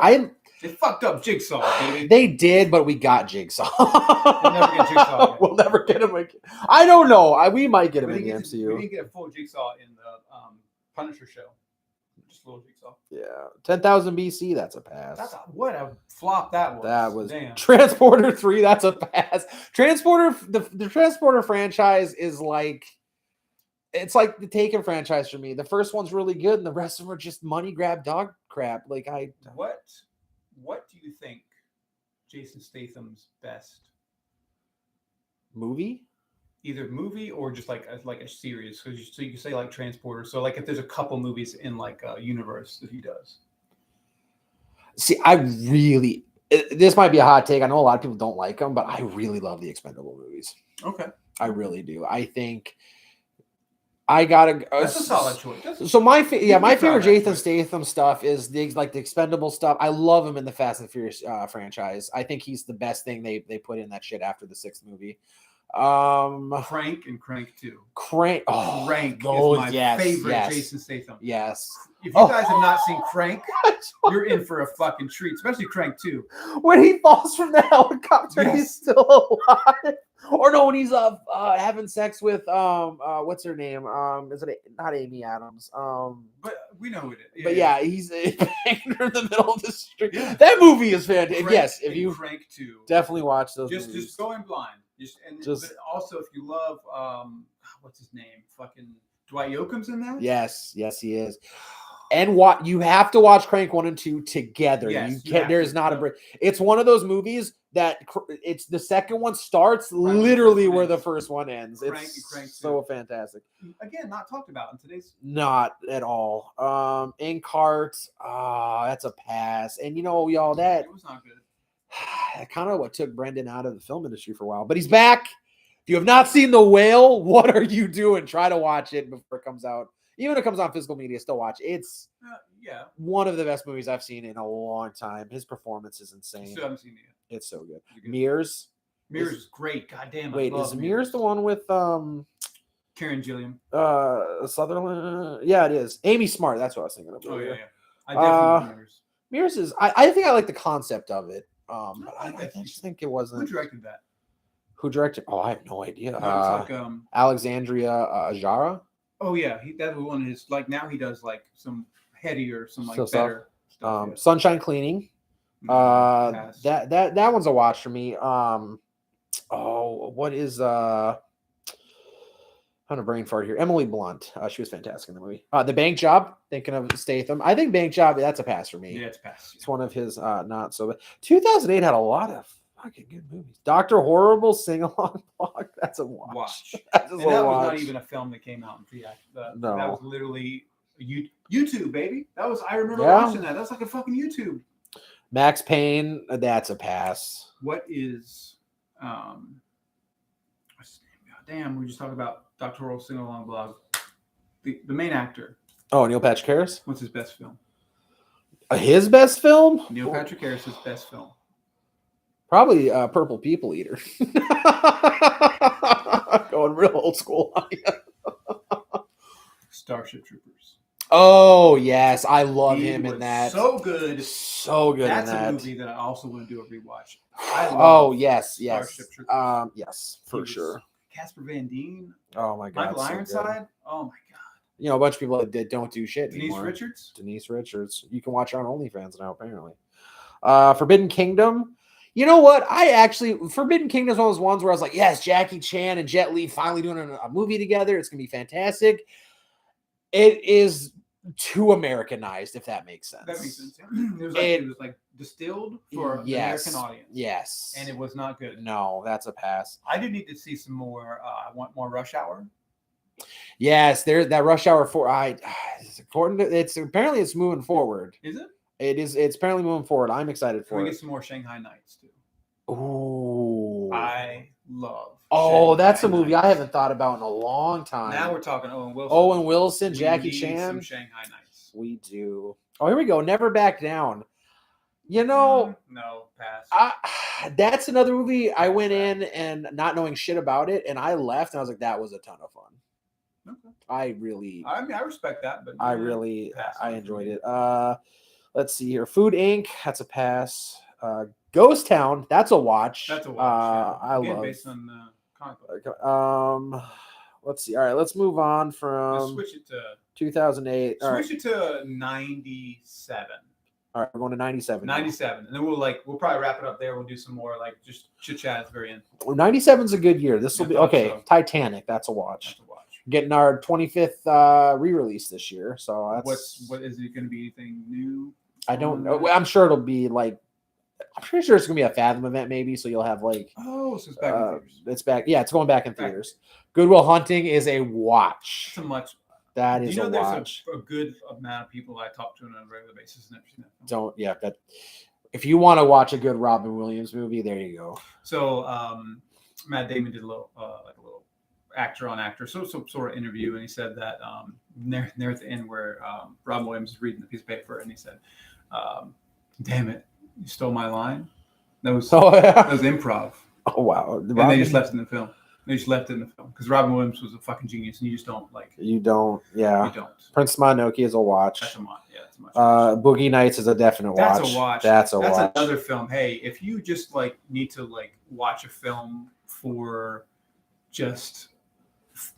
They fucked up Jigsaw, baby. They did, but we got Jigsaw. We'll never get Jigsaw again. We'll never get him again. I don't know. We might get him in the MCU. We didn't get a full Jigsaw in the Punisher show. Just a little Jigsaw. Yeah, 10,000 BC. That's a pass. What a flop that was. That was damn. Transporter 3. That's a pass. Transporter. The Transporter franchise is like. It's like the Taken franchise for me. The first one's really good, and the rest of them are just money grab dog crap. Like What do you think Jason Statham's best movie? Either movie or just like a series. So you can say like Transporter. So like if there's a couple movies in like a universe that he does. See, this might be a hot take. I know a lot of people don't like them, but I really love the Expendable movies. Okay. I really do. I think I gotta. That's a solid choice. So my favorite Jason Statham stuff is the Expendable stuff. I love him in the Fast and Furious franchise. I think he's the best thing they put in that shit after the 6th movie. Crank and Crank 2. Crank is my favorite Jason Statham. Yes. If you guys have not seen Crank, you're in for a fucking treat, especially Crank 2. When he falls from the helicopter, he's still alive. Or no, when he's having sex with what's her name? Is it not Amy Adams? But we know who it is. But yeah, he's banging her in the middle of the street. Yeah. That movie is fantastic. Yes, if you Crank 2, definitely watch those movies. Just go in blind. But also if you love what's his name? Fucking Dwight Yoakam's in that? Yes, he is. And you have to watch Crank 1 and 2 together. Yes, there's not a break. It's one of those movies that it's the second one starts literally where the first one ends. Crank so fantastic. Again, not talked about in today's. Not at all. Inkheart, that's a pass. And y'all, that it was not good. Kind of what took Brendan out of the film industry for a while. But he's back. If you have not seen The Whale, what are you doing? Try to watch it before it comes out. Even if it comes on physical media, still watch it. It's one of the best movies I've seen in a long time. His performance is insane. Still haven't seen it yet. It's so good. Mirrors. Mirrors is great. God damn. Wait, is Mirrors the one with Karen Gilliam? Sutherland? Yeah, it is. Amy Smart. That's what I was thinking of. Oh yeah. I definitely Mirrors. Mirrors is. I think I like the concept of it. But I just think it wasn't. Who directed that? Who directed? Oh, I have no idea. No, it's like Alexandria Ajara. Oh yeah, that was one of his. Like now he does like some headier, some like better stuff. Sunshine Cleaning. That one's a watch for me. What is I'm on a brain fart here. Emily Blunt. She was fantastic in the movie. The Bank Job. Thinking of Statham. I think Bank Job. That's a pass for me. Yeah, it's a pass. It's one of his not so. 2008 had a lot of fucking good movies. Dr. Horrible Sing Along Blog. That's a watch. That was not even a film that came out in theater. No, that was literally YouTube, baby. I remember watching that. That's like a fucking YouTube. Max Payne. That's a pass. What is damn, we just talked about Dr. Horrible Sing Along Blog. The main actor. Oh, Neil Patrick Harris. What's his best film? His best film? Neil Patrick Harris's best film. Probably Purple People Eater. Going real old school. Starship Troopers. Oh, yes. I love him in that. So good. So good in that. That's a movie that I also want to do a rewatch. Yes. Starship Troopers. Yes, for sure. Casper Van Dien. Oh, my God. Michael Ironside. Oh, my God. A bunch of people that don't do shit anymore. Denise Richards. You can watch her on OnlyFans now, apparently. Forbidden Kingdom. You know what? Forbidden Kingdom is one of those ones where I was like, yes, Jackie Chan and Jet Li finally doing a movie together. It's going to be fantastic. It is too Americanized, if that makes sense. That makes sense. Yeah. It was like distilled for the American audience. Yes. And it was not good. No, that's a pass. I do need to see some more. I want more Rush Hour. Yes, that Rush Hour 4. Apparently it's moving forward. Is it? It's apparently moving forward. I'm excited Can we for get it. some more Shanghai Nights too? Ooh. I love. Oh, that's a Shanghai movie Nights. I haven't thought about in a long time. Now we're talking Owen Wilson. Owen Wilson, We Jackie need Chan. some Shanghai Nights. We do. Oh, here we go. Never Back Down. You know, no, pass. That's another movie I went in and not knowing shit about it, and I left and I was like, that was a ton of fun. Okay. I mean, I respect that, but I enjoyed it. Let's see here. Food Inc. That's a pass. Ghost Town. That's a watch. That's a watch. I love. Based on comic book. Let's see. All right, let's move on Let's from switch it to 2008. switch it to 97. All right, we're going to 97. 97, and then we'll probably wrap it up there. We'll do some more like just chit chat at the very end. 97 is a good year. This will be okay. So. Titanic. That's a watch. That's a watch. Getting our 25th re-release this year. So that's what is it going to be? Anything new? I don't know. I'm sure it'll be like. I'm pretty sure it's gonna be a Fathom event, maybe. So you'll have like. Oh, so it's back in theaters. It's back. Yeah, it's going back in theaters. Good Will Hunting is a watch. It's a much. That is a watch. There's a good amount of people I talk to on a regular basis never seen that film. That. If you want to watch a good Robin Williams movie, there you go. So Matt Damon did a little actor on actor, so sort of interview, and he said that near at the end where Robin Williams is reading the piece of paper, and he said, "Damn it, you stole my line." That was improv. Oh wow! And they just left it in the film. They just left it in the film because Robin Williams was a fucking genius, and you just don't like. You don't, yeah. You don't. Prince Mononoke is a watch. That's a watch. Yeah, that's a much. Boogie Nights is a definite watch. That's a watch. That's watch. Another film. Hey, if you just like need to like watch a film for just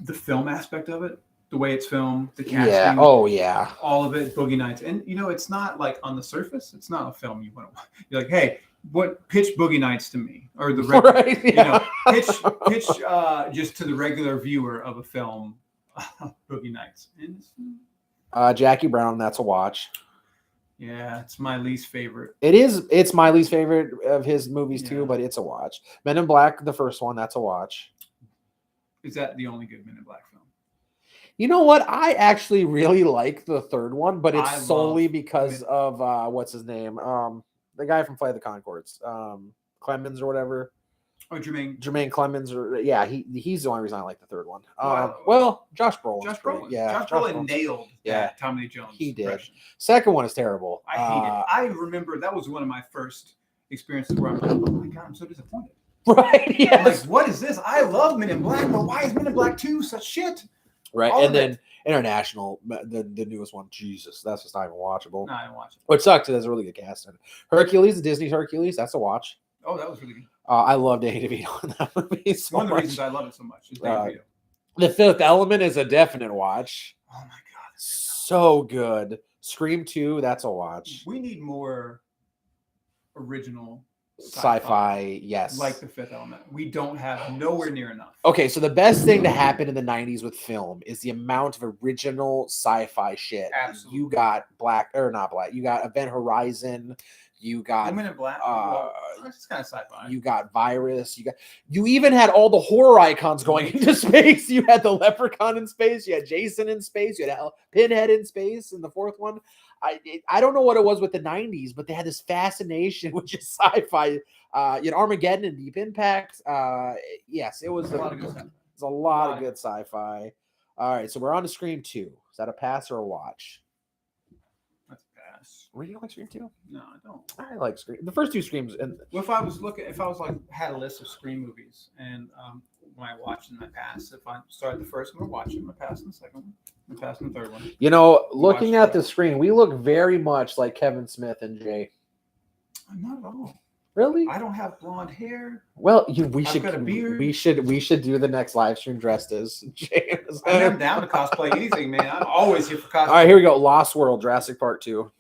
the film aspect of it, the way it's filmed, the casting, yeah, oh yeah, all of it, Boogie Nights, and it's not like on the surface, it's not a film you want to watch. You're like, hey, pitch Boogie Nights to me, or the right, yeah. pitch just to the regular viewer of a film, Boogie Nights. Jackie Brown, that's a watch. Yeah, it's my least favorite. It's my least favorite of his movies too, but it's a watch. Men in Black, the first one, that's a watch. Is that the only good Men in Black film? You know what? I actually really like the third one, but it's solely because of what's his name? The guy from Flight of the Conchords, Clemens or whatever. Oh, Jermaine Clemens, or he's the only reason I like the third one. Well, Josh Brolin. Josh Brolin. Yeah, Josh Brolin nailed that Tommy Lee Jones. He did. Impression. Second one is terrible. I hate it. I remember that was one of my first experiences where I'm like, oh my God, I'm so disappointed. Right. Yeah. Like, what is this? I love Men in Black, but why is Men in Black 2 such shit? Right. And then International, the newest one, Jesus, that's just not even watchable. No, I didn't watch it. Which sucks. It has a really good cast in it. Hercules, the Disney Hercules, that's a watch. Oh, that was really good. I love Danny DeVito in that movie so one of the much. reasons I love it so much is Danny DeVito. The Fifth Element is a definite watch. Oh my God. So good. Scream 2, that's a watch. We need more original sci-fi, yes. Like The Fifth Element. We don't have nowhere near enough. Okay, so the best thing to happen in the 90s with film is the amount of original sci-fi shit. Absolutely. You got you got Event Horizon, you got Men in Black. It's kind of sci-fi. You got Virus, you even had all the horror icons going into space. You had the Leprechaun in space, you had Jason in space, you had Pinhead in space in the fourth one. I don't know what it was with the 90s, but they had this fascination with just sci-fi. Armageddon and Deep Impact. Yes, it was a lot of good sci-fi. It's a lot of good sci-fi. All right, so we're on to Scream 2. Is that a pass or a watch? That's a pass. Were you like Scream 2? No, I don't. I like Scream. The first two Screams. And if I was had a list of Scream movies, and when I watched in my past, if I started the first one, I watch it. I pass in the second one. I pass in the third one. Looking at the screen, we look very much like Kevin Smith and Jay. Not at all. Really? I don't have blonde hair. Well, we should got a beard. We should do the next live stream dressed as James. I'm down to cosplay anything, man. I'm always here for cosplay. All right, here we go. Lost World, Jurassic Park 2.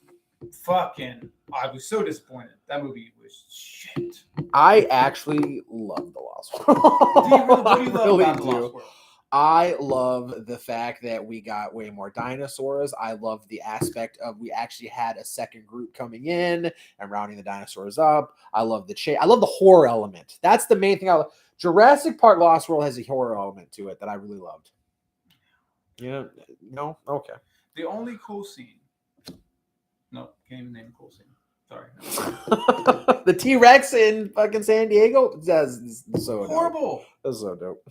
I was so disappointed. That movie was shit. I actually love the Lost World. What do you love about the Lost World? I love the fact that we got way more dinosaurs. I love the aspect of we actually had a second group coming in and rounding the dinosaurs up. I love I love the horror element. That's the main thing. Jurassic Park Lost World has a horror element to it that I really loved. No? Okay. The only cool scene, Nope, can't even name a cool scene. Sorry. The T-Rex in fucking San Diego. That's so Horrible. That's so dope.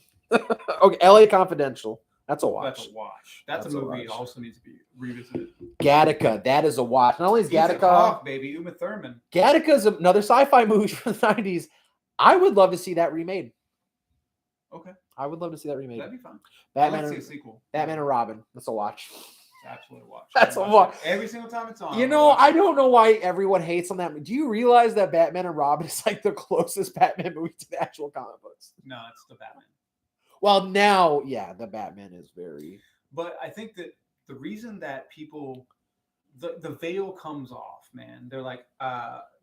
Okay, L.A. Confidential. That's a watch. That's a watch. That's a movie. Also needs to be revisited. Gattaca. That is a watch. Not only is Ethan Gattaca, Hawke, baby, Uma Thurman. Gattaca is another sci-fi movie from the 90s. I would love to see that remade. Okay. I would love to see that remade. That'd be fun. Batman. I'd like to see a sequel. Batman and Robin. That's a watch. Absolutely watch. That's a watch. Every single time it's on. You know, I don't know why everyone hates on that. Do you realize that Batman and Robin is like the closest Batman movie to the actual comic books? No, it's the Batman. Well, now, yeah, the Batman is very. But I think that the reason that people, the veil comes off, man. They're like,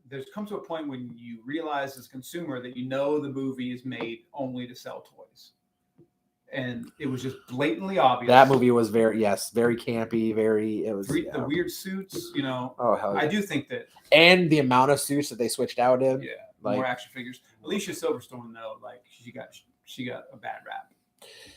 there's come to a point when you realize as a consumer that you know the movie is made only to sell toys. And it was just blatantly obvious. That movie was very campy, the weird suits, you know. Oh, hell yeah. I do think that. And the amount of suits that they switched out in. Yeah, like, more action figures. Alicia Silverstone, though, like she got a bad rap.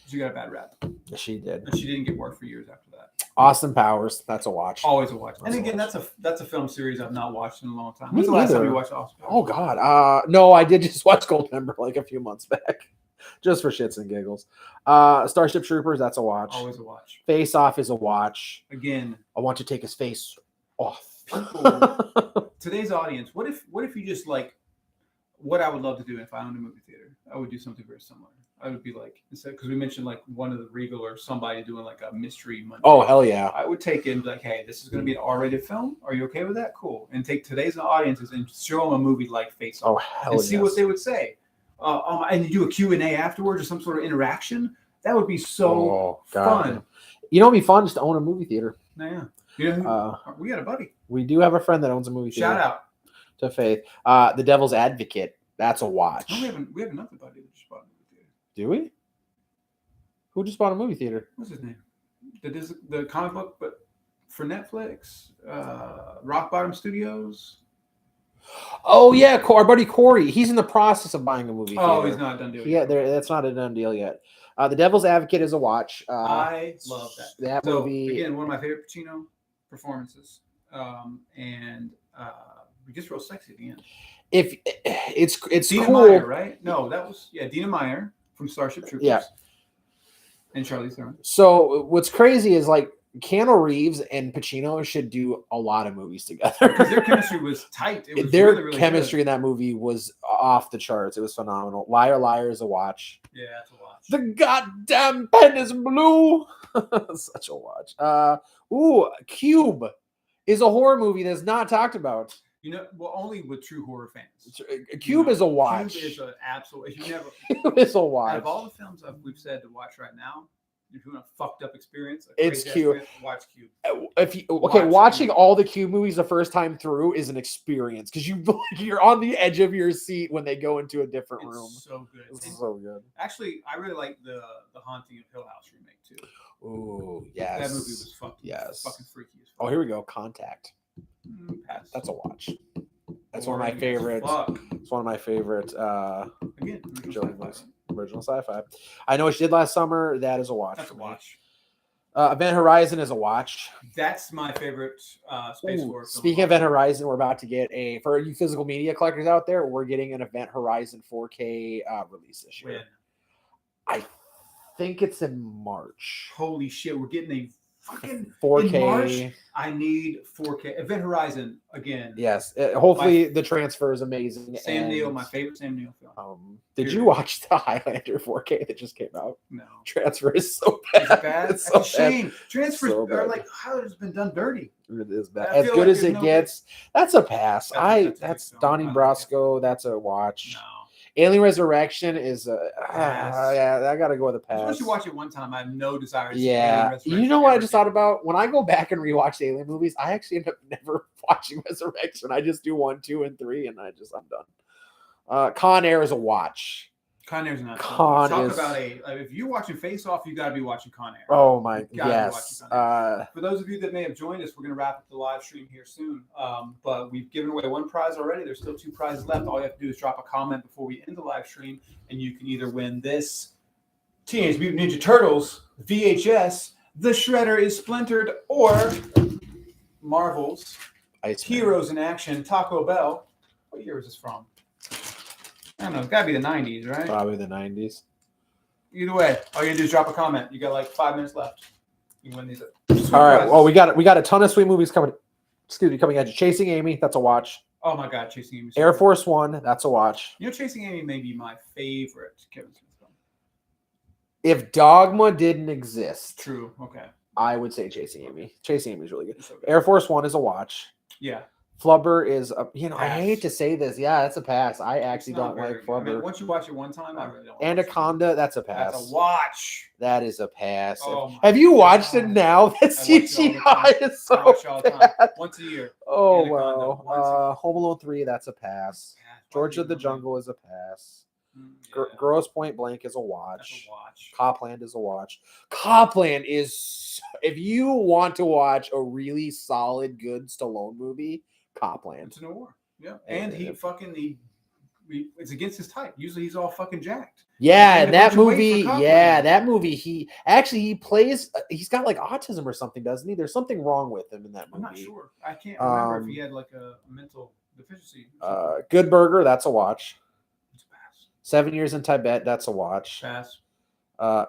She got a bad rap. She did. And she didn't get work for years after that. Austin Powers, that's a watch. Always a watch. And again, that's a film series I've not watched in a long time. When's the last time you watched Austin Powers? Oh God. No, I did just watch Goldmember like a few months back. Just for shits and giggles. Starship Troopers, that's a watch. Always a watch. Face Off is a watch. Again, I want to take his face off. Today's audience, what if you just like what I would love to do if I owned a movie theater? I would do something very similar. I would be like, instead, because we mentioned like one of the Regal or somebody doing like a mystery Monday. Oh, hell yeah. I would take in like, hey, this is going to be an R-rated film. Are you okay with that? Cool. And take today's audiences and show them a movie like Face Off. Oh, hell and see what they would say. And you do a Q&A afterwards or some sort of interaction. That would be so fun. You know, it'd be fun just to own a movie theater. Yeah. You know, we got a buddy. We do have a friend that owns a movie theater. Shout out to Faith. The Devil's Advocate. That's a watch. Oh, we have another buddy that just bought a movie theater. Do we? Who just bought a movie theater? What's his name? The comic book, but for Netflix, Rock Bottom Studios. Oh yeah, our buddy Corey. He's in the process of buying a movie theater. Oh, he's not done deal yet. Yeah, that's not a done deal yet. The Devil's Advocate is a watch. I love that. That movie. Again, one of my favorite Pacino performances. And we just real sexy at the end. If it's Dina cool, Meyer, right? No, that was Dina Meyer from Starship Troopers. Yeah. And Charlize Theron. So what's crazy is like Keanu Reeves and Pacino should do a lot of movies together. Because their chemistry was tight. It was their really, really chemistry good. in that movie was off the charts. It was phenomenal. Liar Liar is a watch. Yeah, that's a watch. The goddamn pen is blue. Such a watch. Cube is a horror movie that's not talked about. You know, well, only with true horror fans. Cube is a watch. Cube is an absolute. Cube is a watch. Out of all the films we've said to watch right now, if you want a fucked up experience, it's Cube. Watch Cube. Watching all the Cube movies the first time through is an experience because you're on the edge of your seat when they go into a different room. So good. It's so good. Actually, I really like the Haunting of Hill House remake too. Ooh, yes. That movie was fucking freaky as fuck. Oh, here we go. Contact. That's a watch. That's one of my favorites. It's one of my favorite Again, original sci-fi. I Know What You Did Last Summer. That is a watch. That's a watch. Event Horizon is a watch. That's my favorite Space Force. Speaking of Event Horizon, we're about to get for you physical media collectors out there, we're getting an Event Horizon 4K release this year. When? I think it's in March. Holy shit, we're getting a fucking 4K. In March, I need 4K. Event Horizon again. Yes. Hopefully the transfer is amazing. Sam Neill, my favorite Sam Neill film. Did you watch the Highlander 4K that just came out? No. Transfer is so bad. Is it bad? It's so a shame. bad. Transfers So are bad. like Highlander's been done dirty. It is bad. I As feel good like as it there's gets. That's a pass. That's a Donnie film. Brasco. That's a watch. No. Alien Resurrection is a Pass. yeah. I gotta go with a pass. Once you watch it one time, I have no desire to see Yeah, Alien Resurrection you know what I ever just again. thought about? When I go back and rewatch the Alien movies, I actually end up never watching Resurrection. I just do 1, 2, and 3, and I'm done. Con Air is a watch. Con Air's not. Con Talk is- about if you're watching Face Off, you got to be watching Con Air. Oh my You gotta be yes. watching Con Air. For those of you that may have joined us, we're going to wrap up the live stream here soon. But we've given away one prize already. There's still 2 prizes left. All you have to do is drop a comment before we end the live stream, and you can either win this Teenage Mutant Ninja Turtles VHS, The Shredder is Splintered, or Marvel's Iceman. Heroes in Action, Taco Bell. What year is this from? I don't know. It's got to be the 90s, right? Probably the 90s. Either way, all you gotta do is drop a comment. You got like 5 minutes left. You can win these. All right. Well, we got a ton of sweet movies coming. Excuse me, coming at you. Chasing Amy, that's a watch. Oh my God, Chasing Amy. Air Force One, that's a watch. You know, Chasing Amy may be my favorite Kevin Smith film. If Dogma didn't exist, True. Okay. I would say Chasing Amy. Chasing Amy is really good. So good. Air Force One is a watch. Yeah. Flubber is a, I Pass. hate to say this. Yeah, that's a pass. I actually It's not don't very like good. I mean, Flubber. once you watch it one time, I really don't. Anaconda, that's a pass. That's a watch. That is a pass. Oh my Have you watched it God. now? That I watch it all the CGI time. is I so watch it all the time. bad. Once a year. Oh, Anaconda, once a wow. Home Alone 3, that's a pass. Yeah, George of the probably Jungle is a pass. yeah. Gross Point Blank is a That's watch. a watch. Copland is a watch. Copland is, if you want to watch a really solid, good Stallone movie, Copland. It's an award. Yeah. And he it's against his type. Usually he's all fucking jacked. Yeah, He and gained a that bunch of weight movie, for Copland. yeah, that movie, he plays, he's got like autism or something, doesn't he? There's something wrong with him in that movie. I'm not sure. I can't remember if he had like a mental deficiency. Good Burger, that's a watch. It's a pass. 7 Years in Tibet, that's a watch. Pass.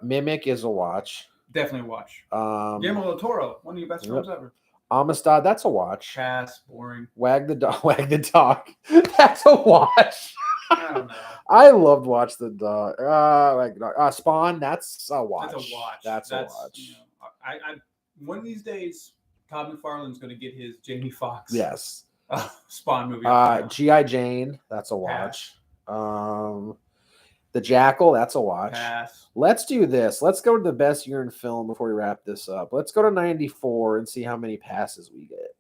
Mimic is a watch. Definitely a watch. Guillermo del Toro, one of your best films ever. Amistad, that's a watch. Pass. Boring. Wag the Dog, that's a watch. I don't know. I loved Watch the Dog. Wag the Dog. Spawn, that's a watch. That's a watch. That's a watch. You know, I one of these days, Todd McFarlane's going to get his Jamie Foxx. Yes. Spawn movie. G.I. Jane, that's a watch. The Jackal, that's a watch. Pass. Let's do this. Let's go to the best year in film before we wrap this up. Let's go to 94 and see how many passes we get.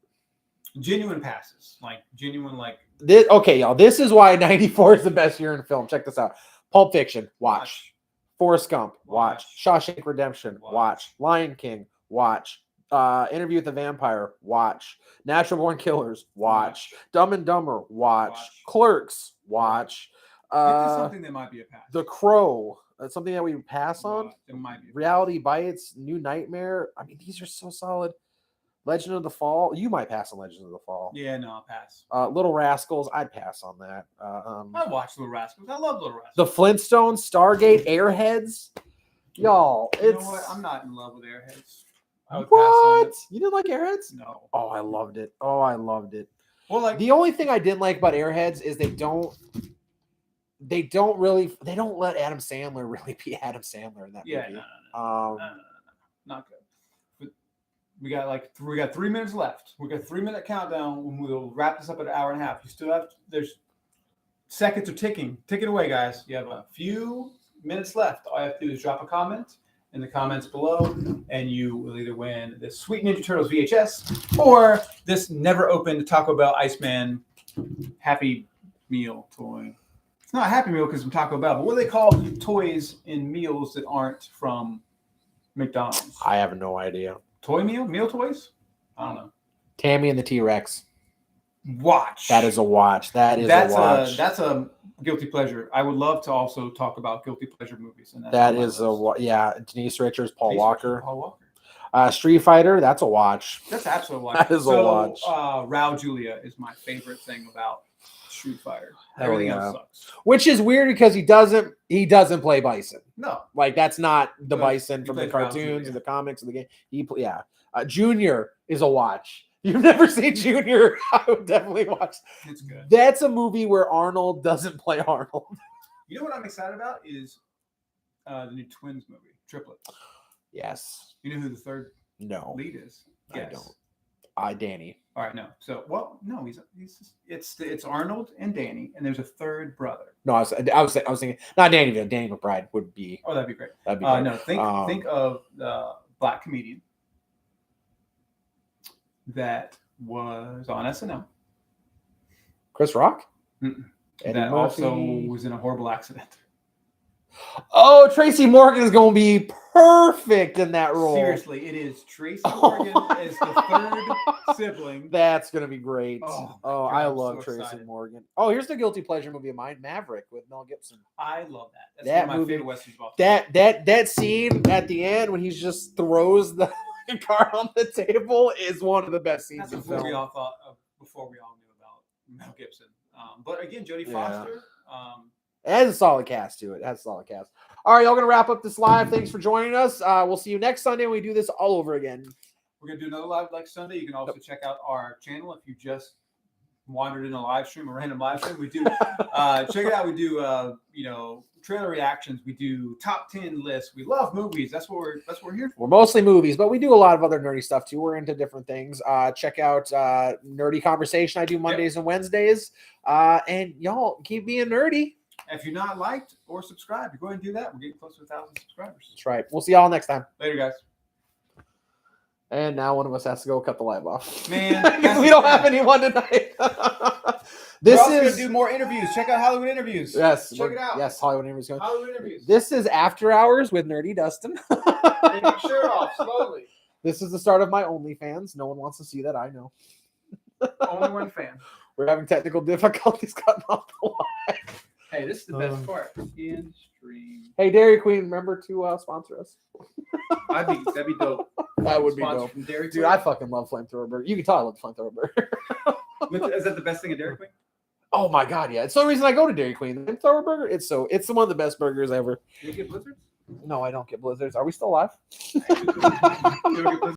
Genuine passes. Like, genuine, like. This, okay, y'all. This is why 94 is the best year in film. Check this out. Pulp Fiction, watch. Forrest Gump, watch. Shawshank Redemption, watch. Lion King, watch. Interview with the Vampire, watch. Natural Born Killers, watch. Dumb and Dumber, watch. Clerks, watch. This is something that might be a pass. The Crow, that's something that we pass on. It might be. Reality Bites, New Nightmare. I mean, these are so solid. Legend of the Fall. You might pass on Legend of the Fall. Yeah, no, I'll pass. Little Rascals. I'd pass on that. I watched Little Rascals. I love Little Rascals. The Flintstones, Stargate, Airheads. Y'all, You it's know what? I'm not in love with Airheads. I would pass what? on it. You didn't like Airheads? No. Oh, I loved it. Oh, I loved it. Well, like The only thing I didn't like about Airheads is they don't let Adam Sandler really be Adam Sandler in that yeah, movie. no, not good. But we got 3 minutes left. We got a 3-minute countdown. When we'll wrap this up at an hour and a half. You still have there's seconds are ticking. Tick it away, guys. You have a few minutes left. All you have to do is drop a comment in the comments below, and you will either win this Sweet Ninja Turtles VHS or this never opened Taco Bell Iceman Happy Meal toy. It's not a Happy Meal because it's from Taco Bell, but what do they call toys in meals that aren't from McDonald's? I have no idea. Toy meal? Meal toys? I don't know. Tammy and the T-Rex. Watch. That is a watch. That's a watch. That's a guilty pleasure. I would love to also talk about guilty pleasure movies. And That is yeah. Denise Richards, Paul Walker. Paul Walker. Street Fighter. That's a watch. That's absolutely watch. That is a watch. Raul Julia is my favorite thing about Street Fighter. Hell Everything yeah. else sucks. Which is weird because he doesn't play Bison. No. Like that's not the But Bison he from the plays Raul cartoons Julia. and the comics and the game. Junior is a watch. You've never seen Junior? I would definitely watch. It's good. That's a movie where Arnold doesn't play Arnold. You know what I'm excited about is the new Twins movie, Triplets. Yes. You know who the third No. lead is? I Yes. don't. Danny. All right, no. So, well, no, it's Arnold and Danny, and there's a third brother. No, I was thinking not Danny, but Danny McBride would be. Oh, that'd be great. That'd be great. No, think of the black comedian that was on SNL. Chris Rock. That also was in a horrible accident. Oh, Tracy Morgan is going to be perfect in that role. Seriously, it is Tracy Morgan as the third sibling. That's going to be great. Oh, Oh, God, I I'm love so Tracy excited. Morgan. Oh, here's the guilty pleasure movie of mine, Maverick with Mel Gibson. I love that. That's That one of my movie- favorite westerns of all time. That scene at the end when he just throws the card on the table is one of the best scenes That's in what we film. all thought of before we all knew about Mel Gibson. But again, Jodie Yeah. Foster. It has a solid cast to it. It has a solid cast. All right, y'all gonna wrap up this live. Thanks for joining us. We'll see you next Sunday when we do this all over again. We're gonna do another live like Sunday. You can also check out our channel if you just wandered in a live stream, a random live stream. We do check it out. We do trailer reactions. We do top 10 lists. We love movies. That's what we're here for. We're mostly movies, but we do a lot of other nerdy stuff too. We're into different things. Check out Nerdy Conversation. I do Mondays and Wednesdays. And y'all keep being nerdy. If you're not liked or subscribed, go ahead and do that. We're getting close to 1,000 subscribers. That's right. We'll see y'all next time. Later, guys. And now one of us has to go cut the live off. Man, we don't have anyone tonight. We're also gonna do more interviews. Check out Hollywood Interviews. Yes, check it out. Yes, Hollywood Interviews. Hollywood Interviews. This is After Hours with Nerdy Dustin. Take your shirt off slowly. This is the start of my OnlyFans. No one wants to see that. I know. Only one fan. We're having technical difficulties cutting off the live. Hey, this is the best part. In stream. Hey, Dairy Queen, remember to sponsor us. That'd be dope. That would be Sponsor dope. from Dairy Dude, Queen. I fucking love Flamethrower Burger. You can tell I love Flamethrower Burger. Is that the best thing at Dairy Queen? Oh my god, yeah. It's the reason I go to Dairy Queen. Flamethrower Burger, it's one of the best burgers ever. Do you get blizzards? No, I don't get blizzards. Are we still live? You don't get blizzards?